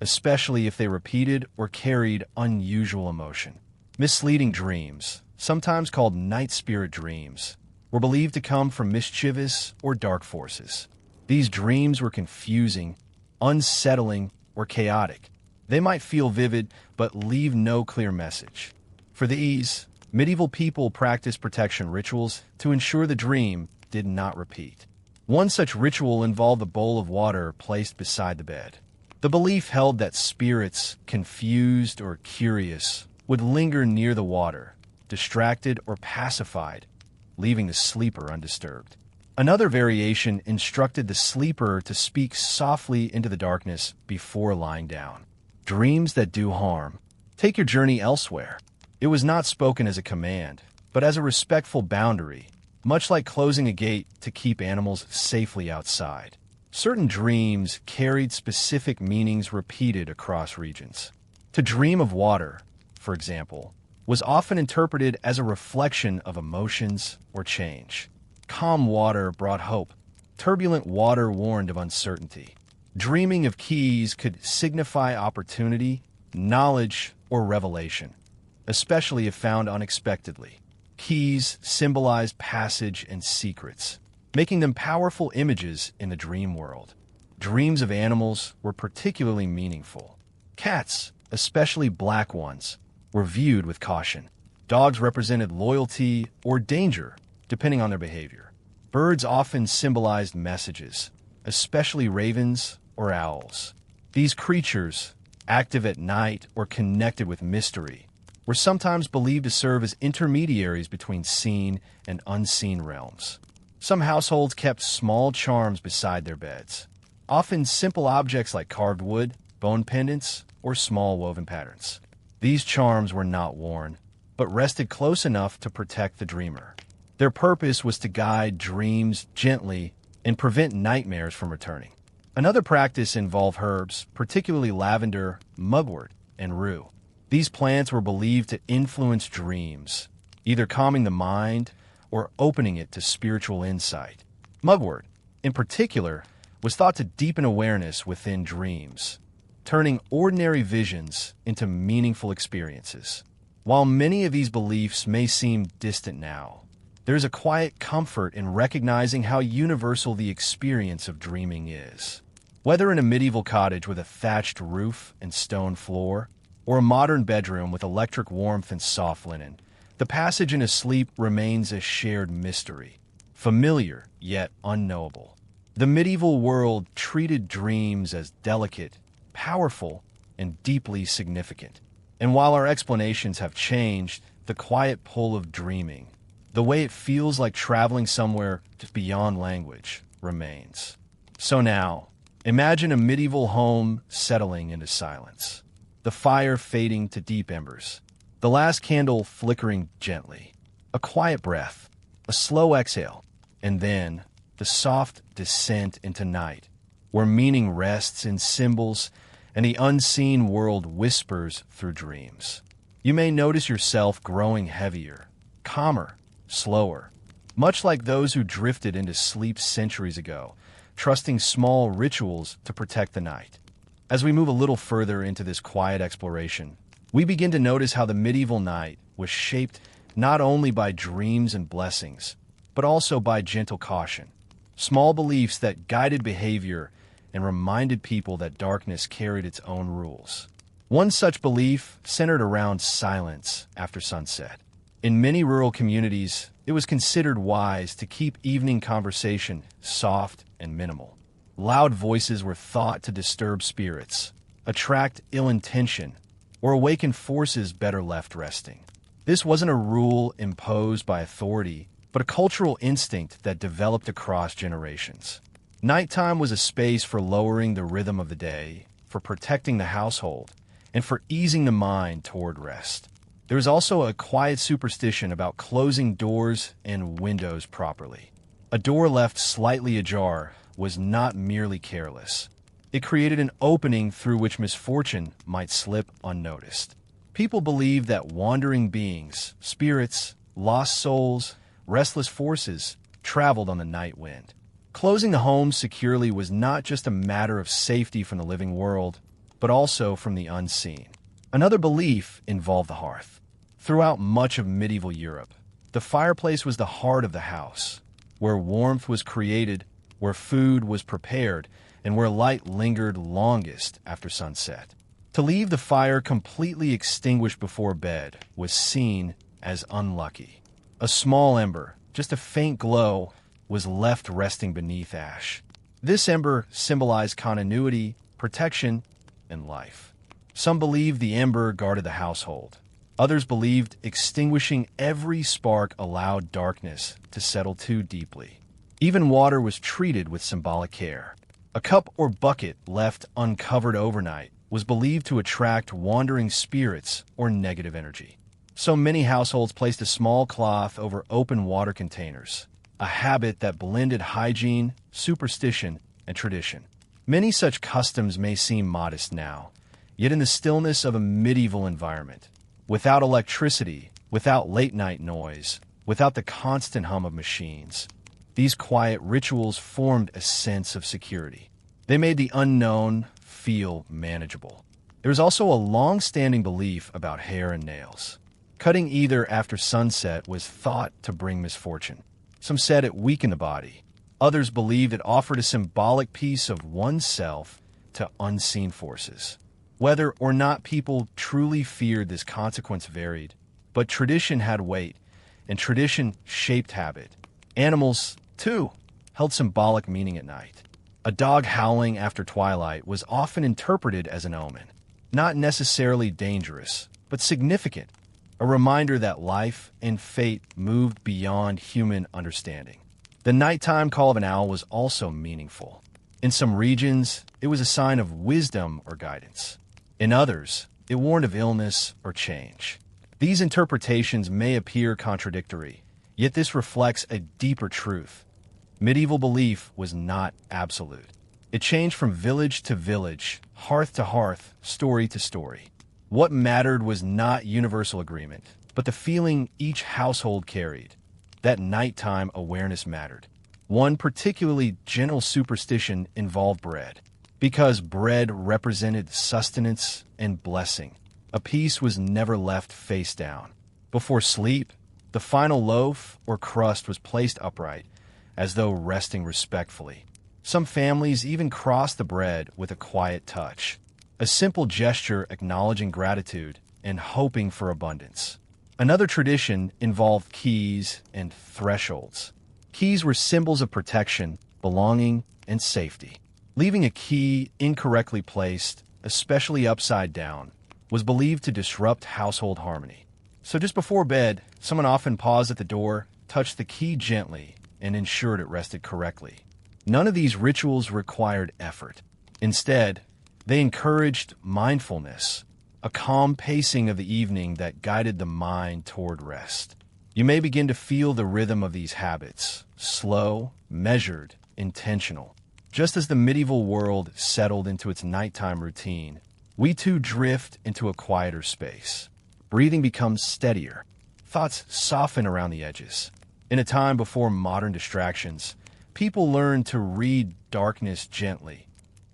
especially if they repeated or carried unusual emotion. Misleading dreams, sometimes called night spirit dreams, were believed to come from mischievous or dark forces. These dreams were confusing, unsettling, or chaotic. They might feel vivid, but leave no clear message. For these, medieval people practiced protection rituals to ensure the dream did not repeat. One such ritual involved a bowl of water placed beside the bed. The belief held that spirits, confused or curious, would linger near the water, distracted or pacified, leaving the sleeper undisturbed. Another variation instructed the sleeper to speak softly into the darkness before lying down. Dreams that do harm. Take your journey elsewhere. It was not spoken as a command, but as a respectful boundary, much like closing a gate to keep animals safely outside. Certain dreams carried specific meanings repeated across regions. To dream of water, for example, was often interpreted as a reflection of emotions or change. Calm water brought hope. Turbulent water warned of uncertainty. Dreaming of keys could signify opportunity, knowledge, or revelation, especially if found unexpectedly. Keys symbolized passage and secrets, making them powerful images in the dream world. Dreams of animals were particularly meaningful. Cats, especially black ones, were viewed with caution. Dogs represented loyalty or danger, depending on their behavior. Birds often symbolized messages, especially ravens or owls. These creatures, active at night or connected with mystery, were sometimes believed to serve as intermediaries between seen and unseen realms. Some households kept small charms beside their beds, often simple objects like carved wood, bone pendants, or small woven patterns. These charms were not worn, but rested close enough to protect the dreamer. Their purpose was to guide dreams gently and prevent nightmares from returning. Another practice involved herbs, particularly lavender, mugwort, and rue. These plants were believed to influence dreams, either calming the mind or opening it to spiritual insight. Mugwort, in particular, was thought to deepen awareness within dreams, turning ordinary visions into meaningful experiences. While many of these beliefs may seem distant now, there is a quiet comfort in recognizing how universal the experience of dreaming is. Whether in a medieval cottage with a thatched roof and stone floor, or a modern bedroom with electric warmth and soft linen, the passage into sleep remains a shared mystery, familiar yet unknowable. The medieval world treated dreams as delicate, powerful, and deeply significant. And while our explanations have changed, the quiet pull of dreaming, the way it feels like traveling somewhere beyond language, remains. So now, imagine a medieval home settling into silence, the fire fading to deep embers, the last candle flickering gently, a quiet breath, a slow exhale, and then the soft descent into night, where meaning rests in symbols and the unseen world whispers through dreams. You may notice yourself growing heavier, calmer, slower, much like those who drifted into sleep centuries ago, trusting small rituals to protect the night. As we move a little further into this quiet exploration, we begin to notice how the medieval night was shaped not only by dreams and blessings, but also by gentle caution, small beliefs that guided behavior and reminded people that darkness carried its own rules. One such belief centered around silence after sunset. In many rural communities, it was considered wise to keep evening conversation soft and minimal. Loud voices were thought to disturb spirits, attract ill intention, or awaken forces better left resting. This wasn't a rule imposed by authority, but a cultural instinct that developed across generations. Nighttime was a space for lowering the rhythm of the day, for protecting the household, and for easing the mind toward rest. There is also a quiet superstition about closing doors and windows properly. A door left slightly ajar was not merely careless. It created an opening through which misfortune might slip unnoticed. People believed that wandering beings, spirits, lost souls, restless forces, traveled on the night wind. Closing the home securely was not just a matter of safety from the living world, but also from the unseen. Another belief involved the hearth. Throughout much of medieval Europe, the fireplace was the heart of the house, where warmth was created, where food was prepared, and where light lingered longest after sunset. To leave the fire completely extinguished before bed was seen as unlucky. A small ember, just a faint glow, was left resting beneath ash. This ember symbolized continuity, protection, and life. Some believed the ember guarded the household. Others believed extinguishing every spark allowed darkness to settle too deeply. Even water was treated with symbolic care. A cup or bucket left uncovered overnight was believed to attract wandering spirits or negative energy. So many households placed a small cloth over open water containers, a habit that blended hygiene, superstition, and tradition. Many such customs may seem modest now, yet in the stillness of a medieval environment, without electricity, without late-night noise, without the constant hum of machines, these quiet rituals formed a sense of security. They made the unknown feel manageable. There was also a long-standing belief about hair and nails. Cutting either after sunset was thought to bring misfortune. Some said it weakened the body. Others believed it offered a symbolic piece of oneself to unseen forces. Whether or not people truly feared this consequence varied, but tradition had weight, and tradition shaped habit. Animals, too, held symbolic meaning at night. A dog howling after twilight was often interpreted as an omen, not necessarily dangerous, but significant, a reminder that life and fate moved beyond human understanding. The nighttime call of an owl was also meaningful. In some regions, it was a sign of wisdom or guidance. In others, it warned of illness or change. These interpretations may appear contradictory, yet this reflects a deeper truth. Medieval belief was not absolute. It changed from village to village, hearth to hearth, story to story. What mattered was not universal agreement, but the feeling each household carried. That nighttime awareness mattered. One particularly gentle superstition involved bread. Because bread represented sustenance and blessing, a piece was never left face down. Before sleep, the final loaf or crust was placed upright, as though resting respectfully. Some families even crossed the bread with a quiet touch, a simple gesture acknowledging gratitude and hoping for abundance. Another tradition involved keys and thresholds. Keys were symbols of protection, belonging, and safety. Leaving a key incorrectly placed, especially upside down, was believed to disrupt household harmony. So just before bed, someone often paused at the door, touched the key gently, and ensured it rested correctly. None of these rituals required effort. Instead, they encouraged mindfulness, a calm pacing of the evening that guided the mind toward rest. You may begin to feel the rhythm of these habits, slow, measured, intentional. Just as the medieval world settled into its nighttime routine, we too drift into a quieter space. Breathing becomes steadier. Thoughts soften around the edges. In a time before modern distractions, people learned to read darkness gently,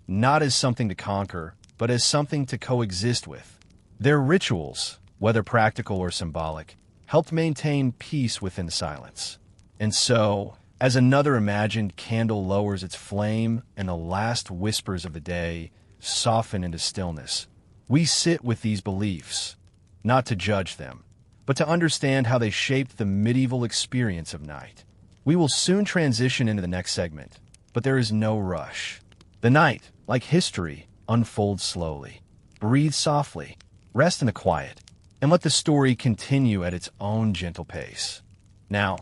not as something to conquer, but as something to coexist with. Their rituals, whether practical or symbolic, helped maintain peace within the silence. And so, as another imagined candle lowers its flame and the last whispers of the day soften into stillness, we sit with these beliefs, not to judge them, but to understand how they shaped the medieval experience of night. We will soon transition into the next segment, but there is no rush. The night, like history, unfolds slowly. Breathe softly, rest in the quiet, and let the story continue at its own gentle pace. Now,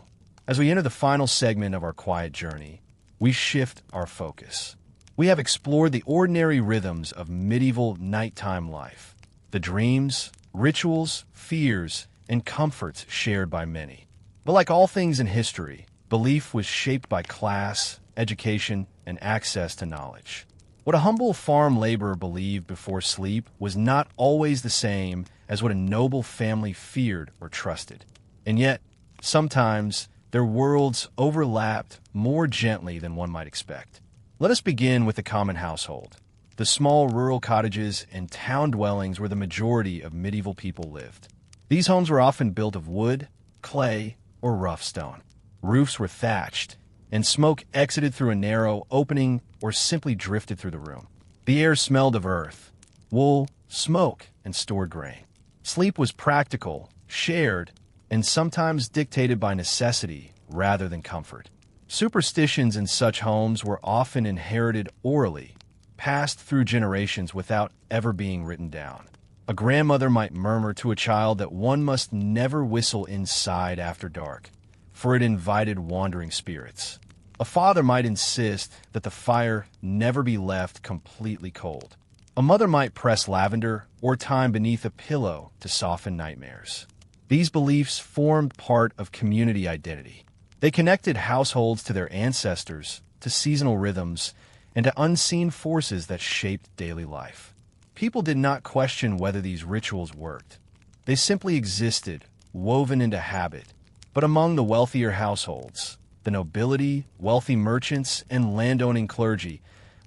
as we enter the final segment of our quiet journey, we shift our focus. We have explored the ordinary rhythms of medieval nighttime life, the dreams, rituals, fears, and comforts shared by many. But like all things in history, belief was shaped by class, education, and access to knowledge. What a humble farm laborer believed before sleep was not always the same as what a noble family feared or trusted. And yet, sometimes their worlds overlapped more gently than one might expect. Let us begin with the common household, the small rural cottages and town dwellings where the majority of medieval people lived. These homes were often built of wood, clay, or rough stone. Roofs were thatched, and smoke exited through a narrow opening or simply drifted through the room. The air smelled of earth, wool, smoke, and stored grain. Sleep was practical, shared, and sometimes dictated by necessity rather than comfort. Superstitions in such homes were often inherited orally, passed through generations without ever being written down. A grandmother might murmur to a child that one must never whistle inside after dark, for it invited wandering spirits. A father might insist that the fire never be left completely cold. A mother might press lavender or thyme beneath a pillow to soften nightmares. These beliefs formed part of community identity. They connected households to their ancestors, to seasonal rhythms, and to unseen forces that shaped daily life. People did not question whether these rituals worked. They simply existed, woven into habit. But among the wealthier households, the nobility, wealthy merchants, and landowning clergy,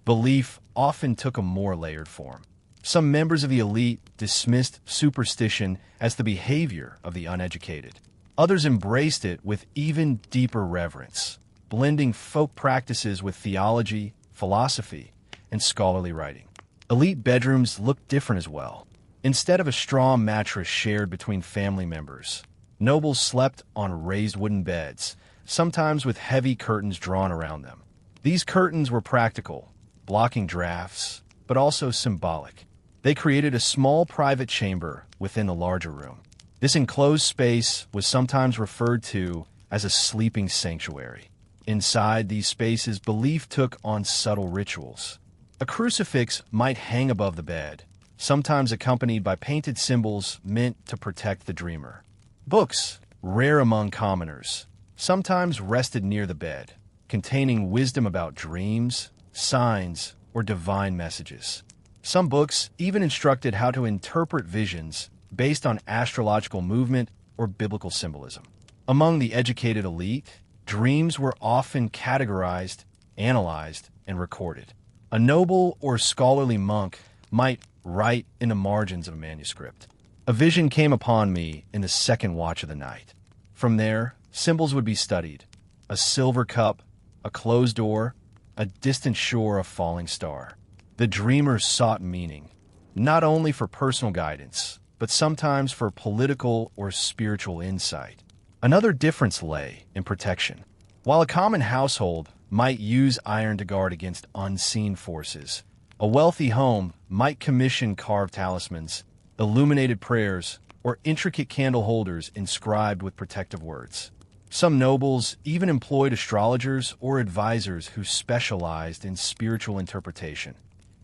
belief often took a more layered form. Some members of the elite dismissed superstition as the behavior of the uneducated. Others embraced it with even deeper reverence, blending folk practices with theology, philosophy, and scholarly writing. Elite bedrooms looked different as well. Instead of a straw mattress shared between family members, nobles slept on raised wooden beds, sometimes with heavy curtains drawn around them. These curtains were practical, blocking drafts, but also symbolic. They created a small private chamber within the larger room. This enclosed space was sometimes referred to as a sleeping sanctuary. Inside these spaces, belief took on subtle rituals. A crucifix might hang above the bed, sometimes accompanied by painted symbols meant to protect the dreamer. Books, rare among commoners, sometimes rested near the bed, containing wisdom about dreams, signs, or divine messages. Some books even instructed how to interpret visions based on astrological movement or biblical symbolism. Among the educated elite, dreams were often categorized, analyzed, and recorded. A noble or scholarly monk might write in the margins of a manuscript. A vision came upon me in the second watch of the night. From there, symbols would be studied. A silver cup, a closed door, a distant shore, a falling star. The dreamer sought meaning, not only for personal guidance, but sometimes for political or spiritual insight. Another difference lay in protection. While a common household might use iron to guard against unseen forces, a wealthy home might commission carved talismans, illuminated prayers, or intricate candle holders inscribed with protective words. Some nobles even employed astrologers or advisors who specialized in spiritual interpretation,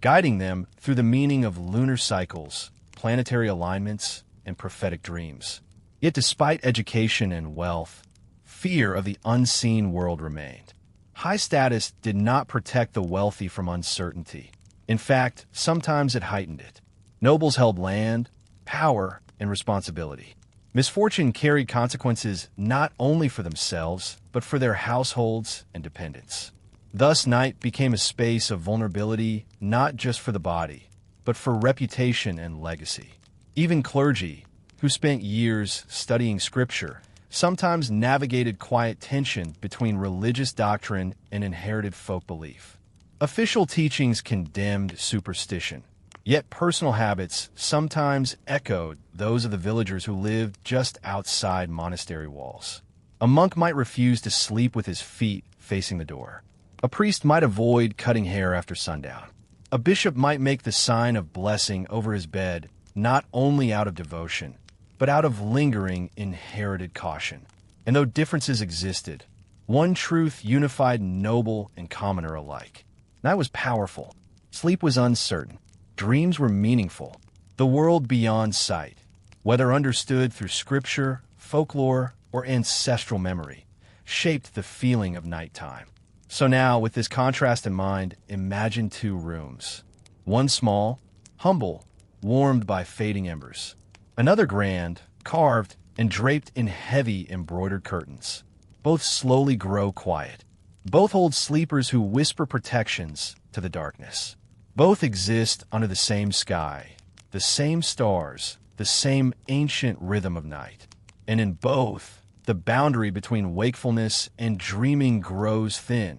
guiding them through the meaning of lunar cycles, planetary alignments, and prophetic dreams. Yet despite education and wealth, fear of the unseen world remained. High status did not protect the wealthy from uncertainty. In fact, sometimes it heightened it. Nobles held land, power, and responsibility. Misfortune carried consequences not only for themselves, but for their households and dependents. Thus, night became a space of vulnerability not just for the body, but for reputation and legacy. Even clergy, who spent years studying scripture, sometimes navigated quiet tension between religious doctrine and inherited folk belief. Official teachings condemned superstition, yet personal habits sometimes echoed those of the villagers who lived just outside monastery walls. A monk might refuse to sleep with his feet facing the door. A priest might avoid cutting hair after sundown. A bishop might make the sign of blessing over his bed not only out of devotion, but out of lingering inherited caution. And though differences existed, one truth unified noble and commoner alike. That was powerful. Sleep was uncertain. Dreams were meaningful. The world beyond sight, whether understood through scripture, folklore, or ancestral memory, shaped the feeling of nighttime. So now, with this contrast in mind, imagine two rooms. One small, humble, warmed by fading embers. Another grand, carved, and draped in heavy embroidered curtains. Both slowly grow quiet. Both hold sleepers who whisper protections to the darkness. Both exist under the same sky, the same stars, the same ancient rhythm of night. And in both, the boundary between wakefulness and dreaming grows thin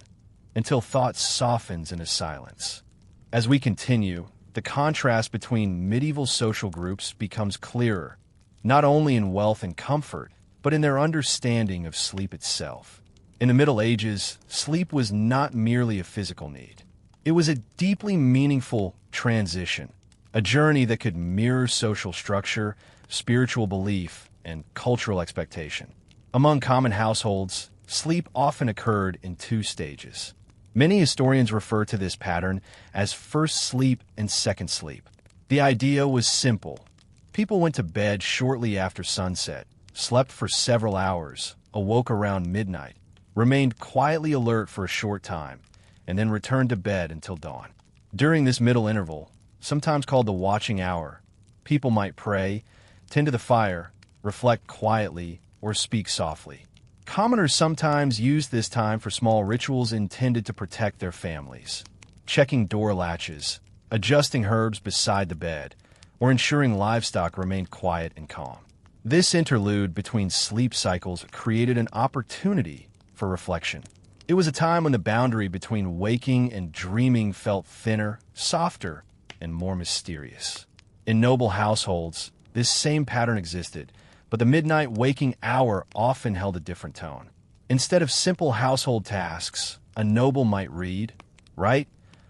until thought softens into silence. As we continue, the contrast between medieval social groups becomes clearer, not only in wealth and comfort, but in their understanding of sleep itself. In the Middle Ages, sleep was not merely a physical need. It was a deeply meaningful transition, a journey that could mirror social structure, spiritual belief, and cultural expectation. Among common households, sleep often occurred in two stages. Many historians refer to this pattern as first sleep and second sleep. The idea was simple. People went to bed shortly after sunset, slept for several hours, awoke around midnight, remained quietly alert for a short time, and then returned to bed until dawn. During this middle interval, sometimes called the watching hour, people might pray, tend to the fire, reflect quietly, or speak softly. Commoners sometimes used this time for small rituals intended to protect their families, checking door latches, adjusting herbs beside the bed, or ensuring livestock remained quiet and calm. This interlude between sleep cycles created an opportunity for reflection. It was a time when the boundary between waking and dreaming felt thinner, softer, and more mysterious. In noble households, this same pattern existed, but the midnight waking hour often held a different tone. Instead of simple household tasks, a noble might read, write,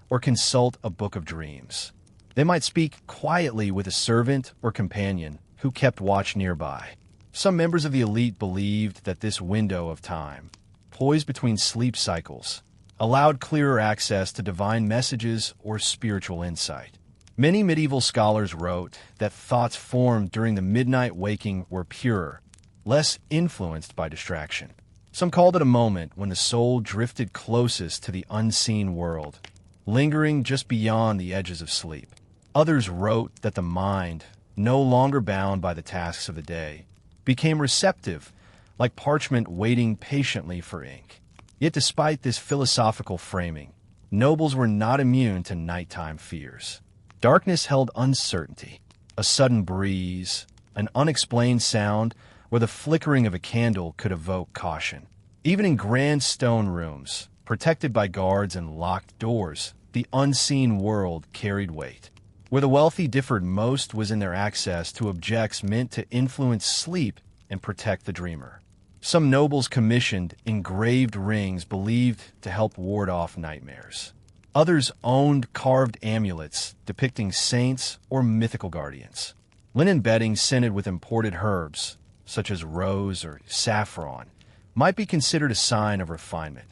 or consult a book of dreams. They might speak quietly with a servant or companion who kept watch nearby. Some members of the elite believed that this window of time, poised between sleep cycles, allowed clearer access to divine messages or spiritual insight. Many medieval scholars wrote that thoughts formed during the midnight waking were purer, less influenced by distraction. Some called it a moment when the soul drifted closest to the unseen world, lingering just beyond the edges of sleep. Others wrote that the mind, no longer bound by the tasks of the day, became receptive, like parchment waiting patiently for ink. Yet despite this philosophical framing, nobles were not immune to nighttime fears. Darkness held uncertainty, a sudden breeze, an unexplained sound, or the flickering of a candle could evoke caution. Even in grand stone rooms, protected by guards and locked doors, the unseen world carried weight. Where the wealthy differed most was in their access to objects meant to influence sleep and protect the dreamer. Some nobles commissioned engraved rings believed to help ward off nightmares. Others owned carved amulets depicting saints or mythical guardians. Linen bedding scented with imported herbs, such as rose or saffron, might be considered a sign of refinement,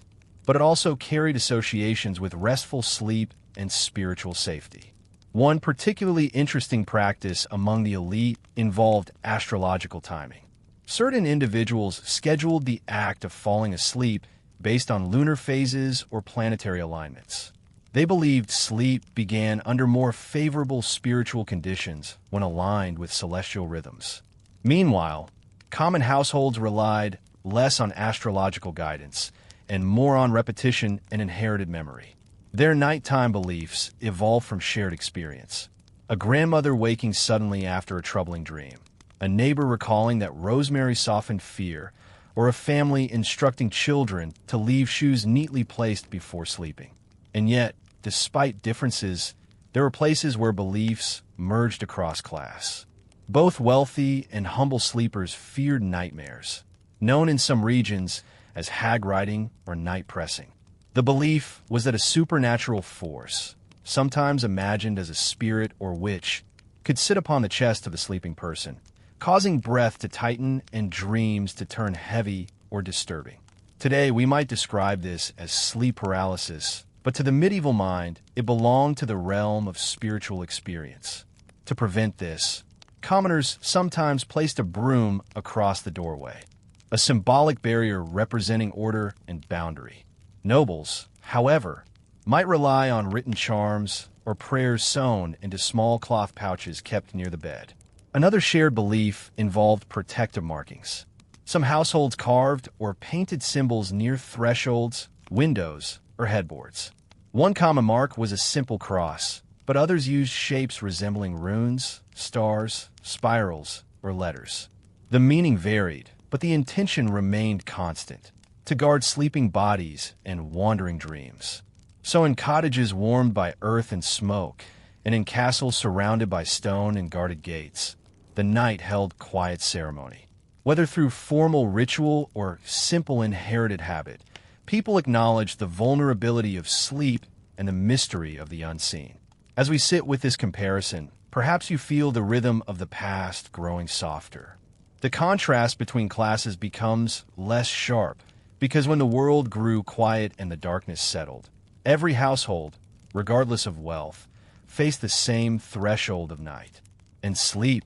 but it also carried associations with restful sleep and spiritual safety. One particularly interesting practice among the elite involved astrological timing. Certain individuals scheduled the act of falling asleep based on lunar phases or planetary alignments. They believed sleep began under more favorable spiritual conditions when aligned with celestial rhythms. Meanwhile, common households relied less on astrological guidance and more on repetition and inherited memory. Their nighttime beliefs evolved from shared experience. A grandmother waking suddenly after a troubling dream, a neighbor recalling that rosemary softened fear, or a family instructing children to leave shoes neatly placed before sleeping. And yet, despite differences, there were places where beliefs merged across class. Both wealthy and humble sleepers feared nightmares, known in some regions as hag riding or night pressing. The belief was that a supernatural force, sometimes imagined as a spirit or witch, could sit upon the chest of a sleeping person, causing breath to tighten and dreams to turn heavy or disturbing. Today, we might describe this as sleep paralysis, but to the medieval mind, it belonged to the realm of spiritual experience. To prevent this, commoners sometimes placed a broom across the doorway, a symbolic barrier representing order and boundary. Nobles, however, might rely on written charms or prayers sewn into small cloth pouches kept near the bed. Another shared belief involved protective markings. Some households carved or painted symbols near thresholds, windows, or headboards. One common mark was a simple cross, but others used shapes resembling runes, stars, spirals, or letters. The meaning varied, but the intention remained constant: to guard sleeping bodies and wandering dreams. So in cottages warmed by earth and smoke, and in castles surrounded by stone and guarded gates, the night held quiet ceremony. Whether through formal ritual or simple inherited habit, people acknowledge the vulnerability of sleep and the mystery of the unseen. As we sit with this comparison, perhaps you feel the rhythm of the past growing softer. The contrast between classes becomes less sharp, because when the world grew quiet and the darkness settled, every household, regardless of wealth, faced the same threshold of night. And sleep,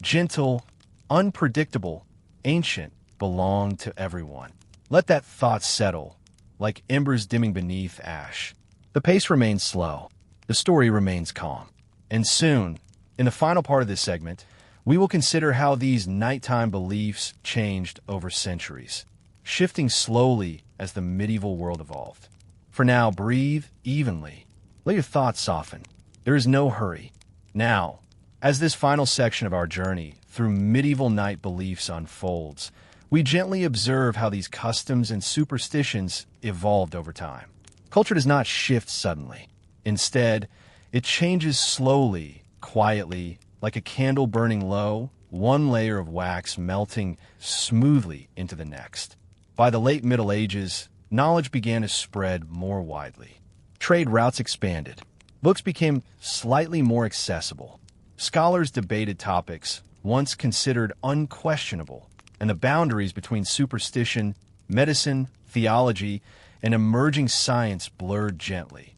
gentle, unpredictable, ancient, belonged to everyone. Let that thought settle, like embers dimming beneath ash. The pace remains slow. The story remains calm. And soon, in the final part of this segment, we will consider how these nighttime beliefs changed over centuries, shifting slowly as the medieval world evolved. For now, breathe evenly. Let your thoughts soften. There is no hurry. Now, as this final section of our journey through medieval night beliefs unfolds, we gently observe how these customs and superstitions evolved over time. Culture does not shift suddenly. Instead, it changes slowly, quietly, like a candle burning low, one layer of wax melting smoothly into the next. By the late Middle Ages, knowledge began to spread more widely. Trade routes expanded. Books became slightly more accessible. Scholars debated topics once considered unquestionable, and the boundaries between superstition, medicine, theology, and emerging science blurred gently,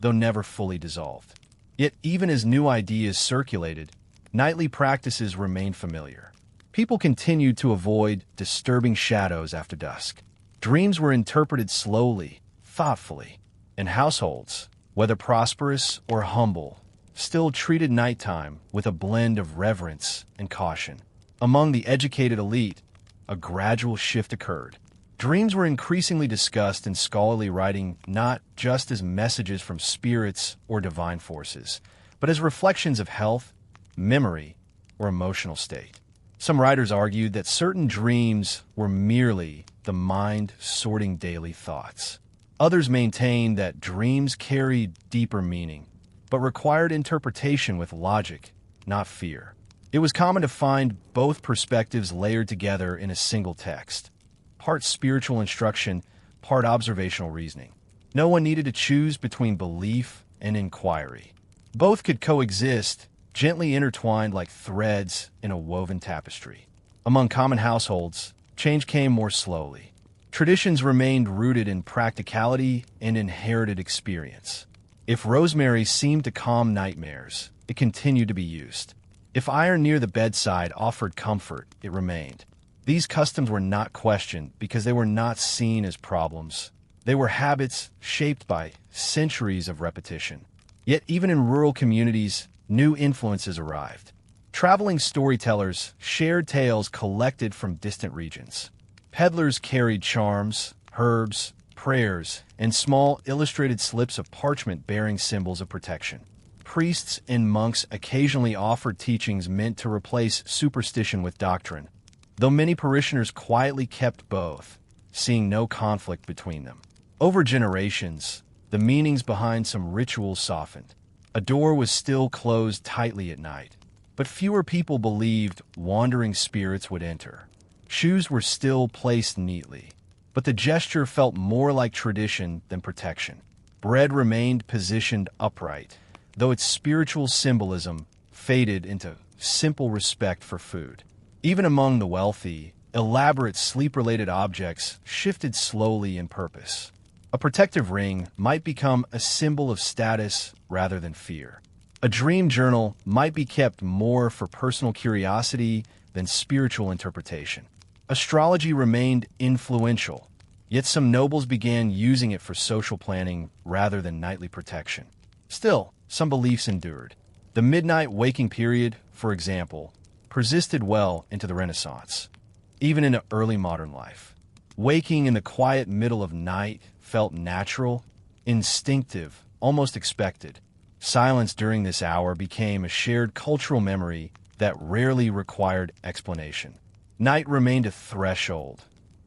though never fully dissolved. Yet even as new ideas circulated, nightly practices remained familiar. People continued to avoid disturbing shadows after dusk. Dreams were interpreted slowly, thoughtfully, and households, whether prosperous or humble, still treated nighttime with a blend of reverence and caution. Among the educated elite, a gradual shift occurred. Dreams were increasingly discussed in scholarly writing not just as messages from spirits or divine forces, but as reflections of health, memory, or emotional state. Some writers argued that certain dreams were merely the mind sorting daily thoughts. Others maintained that dreams carried deeper meaning, but required interpretation with logic, not fear. It was common to find both perspectives layered together in a single text, part spiritual instruction, part observational reasoning. No one needed to choose between belief and inquiry. Both could coexist, gently intertwined like threads in a woven tapestry. Among common households, change came more slowly. Traditions remained rooted in practicality and inherited experience. If rosemary seemed to calm nightmares, it continued to be used. If iron near the bedside offered comfort, it remained. These customs were not questioned because they were not seen as problems. They were habits shaped by centuries of repetition. Yet even in rural communities, new influences arrived. Traveling storytellers shared tales collected from distant regions. Peddlers carried charms, herbs, prayers, and small illustrated slips of parchment bearing symbols of protection. Priests and monks occasionally offered teachings meant to replace superstition with doctrine, though many parishioners quietly kept both, seeing no conflict between them. Over generations, the meanings behind some rituals softened. A door was still closed tightly at night, but fewer people believed wandering spirits would enter. Shoes were still placed neatly, but the gesture felt more like tradition than protection. Bread remained positioned upright, though its spiritual symbolism faded into simple respect for food. Even among the wealthy, elaborate sleep-related objects shifted slowly in purpose. A protective ring might become a symbol of status rather than fear. A dream journal might be kept more for personal curiosity than spiritual interpretation. Astrology remained influential, Yet some nobles began using it for social planning rather than nightly protection. Still, some beliefs endured. The midnight waking period, for example, persisted well into the Renaissance. Even in early modern life, waking in the quiet middle of night felt natural, instinctive, almost expected. Silence during this hour became a shared cultural memory that rarely required explanation. Night remained a threshold,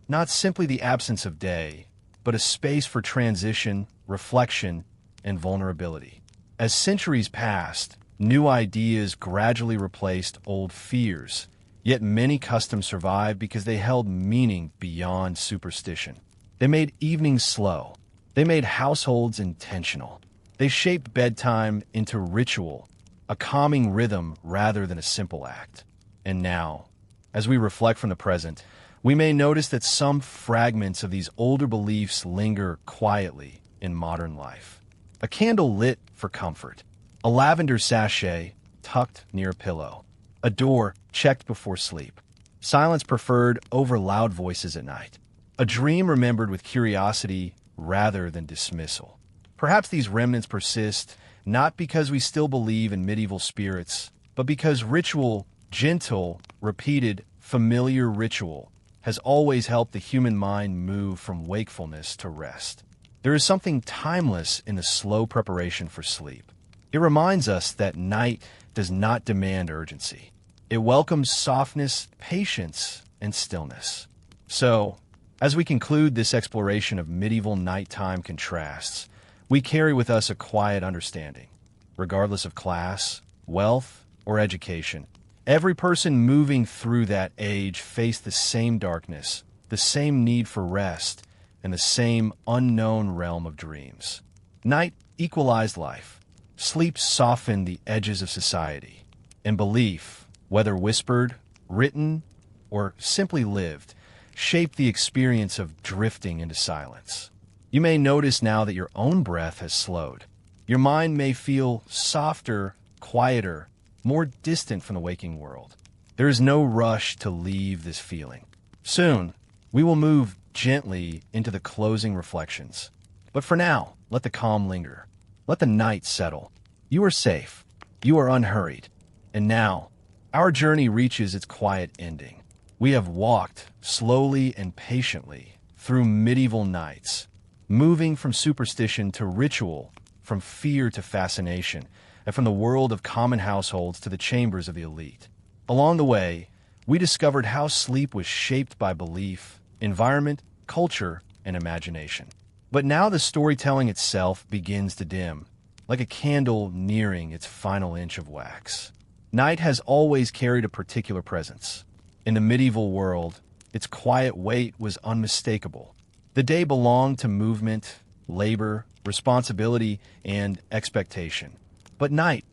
not simply the absence of day, but a space for transition, reflection, and vulnerability. As centuries passed, new ideas gradually replaced old fears, yet many customs survived because they held meaning beyond superstition. They made evenings slow. They made households intentional. They shaped bedtime into ritual, a calming rhythm rather than a simple act. And now, as we reflect from the present, we may notice that some fragments of these older beliefs linger quietly in modern life. A candle lit for comfort, a lavender sachet tucked near a pillow, a door checked before sleep, silence preferred over loud voices at night, a dream remembered with curiosity rather than dismissal. Perhaps these remnants persist not because we still believe in medieval spirits, but because ritual, gentle, repeated, familiar ritual, has always helped the human mind move from wakefulness to rest. There is something timeless in the slow preparation for sleep. It reminds us that night does not demand urgency. It welcomes softness, patience, and stillness. So, as we conclude this exploration of medieval nighttime contrasts, we carry with us a quiet understanding. Regardless of class, wealth, or education, every person moving through that age faced the same darkness, the same need for rest, and the same unknown realm of dreams. Night equalized life. Sleep softened the edges of society. And belief, whether whispered, written, or simply lived, shaped the experience of drifting into silence. You may notice now that your own breath has slowed. Your mind may feel softer, quieter, more distant from the waking world. There is no rush to leave this feeling. Soon, we will move gently into the closing reflections. But for now, let the calm linger. Let the night settle. You are safe. You are unhurried. And now, our journey reaches its quiet ending. We have walked slowly and patiently through medieval nights, moving from superstition to ritual, from fear to fascination, and from the world of common households to the chambers of the elite. Along the way, we discovered how sleep was shaped by belief, environment, culture, and imagination. But now the storytelling itself begins to dim, like a candle nearing its final inch of wax. Night has always carried a particular presence. In the medieval world, its quiet weight was unmistakable. The day belonged to movement, labor, responsibility, and expectation. But night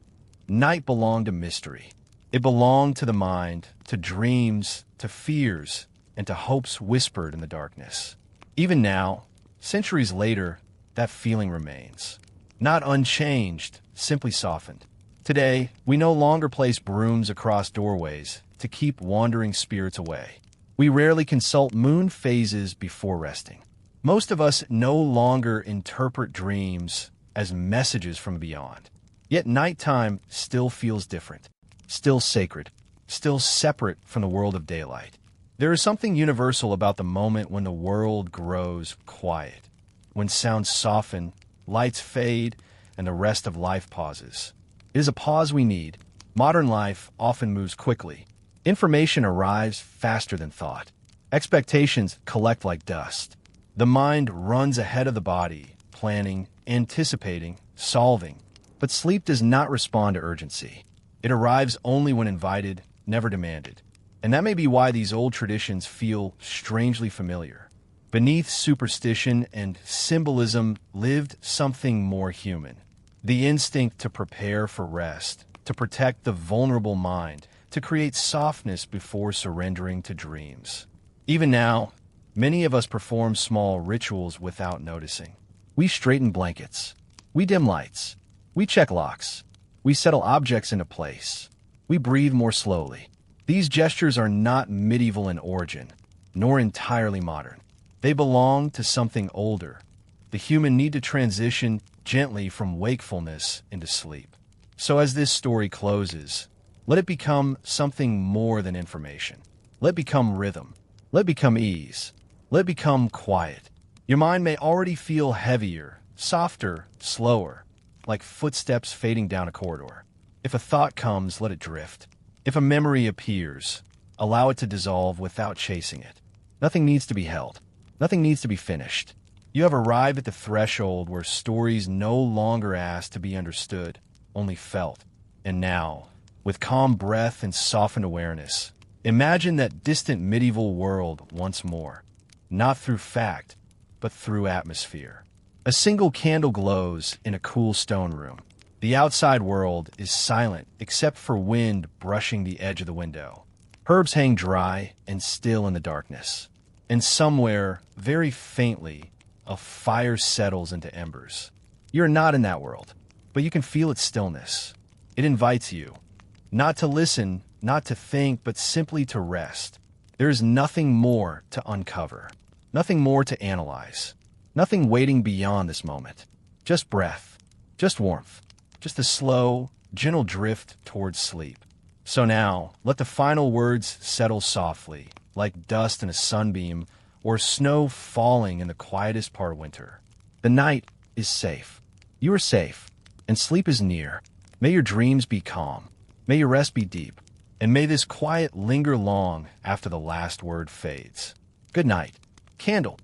belonged to mystery. It belonged to the mind, to dreams, to fears, and to hopes whispered in the darkness. Even now, centuries later, that feeling remains. Not unchanged, simply softened. Today, we no longer place brooms across doorways to keep wandering spirits away. We rarely consult moon phases before resting. Most of us no longer interpret dreams as messages from beyond. Yet nighttime still feels different, still sacred, still separate from the world of daylight. There is something universal about the moment when the world grows quiet, when sounds soften, lights fade, and the rest of life pauses. It is a pause we need. Modern life often moves quickly. Information arrives faster than thought. Expectations collect like dust. The mind runs ahead of the body, planning, anticipating, solving. But sleep does not respond to urgency. It arrives only when invited, never demanded. And that may be why these old traditions feel strangely familiar. Beneath superstition and symbolism lived something more human. The instinct to prepare for rest, to protect the vulnerable mind, to create softness before surrendering to dreams. Even now, many of us perform small rituals without noticing. We straighten blankets. We dim lights. We check locks. We settle objects into place. We breathe more slowly. These gestures are not medieval in origin, nor entirely modern. They belong to something older. The human need to transition gently from wakefulness into sleep. So as this story closes, let it become something more than information. Let it become rhythm. Let it become ease. Let it become quiet. Your mind may already feel heavier, softer, slower, like footsteps fading down a corridor. If a thought comes, let it drift. If a memory appears, allow it to dissolve without chasing it. Nothing needs to be held. Nothing needs to be finished. You have arrived at the threshold where stories no longer ask to be understood, only felt. And now, with calm breath and softened awareness, imagine that distant medieval world once more, not through fact, but through atmosphere. A single candle glows in a cool stone room. The outside world is silent except for wind brushing the edge of the window. Herbs hang dry and still in the darkness. And somewhere, very faintly, a fire settles into embers. You're not in that world, but you can feel its stillness. It invites you, not to listen, not to think, but simply to rest. There is nothing more to uncover, nothing more to analyze, nothing waiting beyond this moment. Just breath, just warmth, just a slow, gentle drift towards sleep. So now, let the final words settle softly, like dust in a sunbeam or snow falling in the quietest part of winter. The night is safe. You are safe, and sleep is near. May your dreams be calm. May your rest be deep. And may this quiet linger long after the last word fades. Good night. Candle,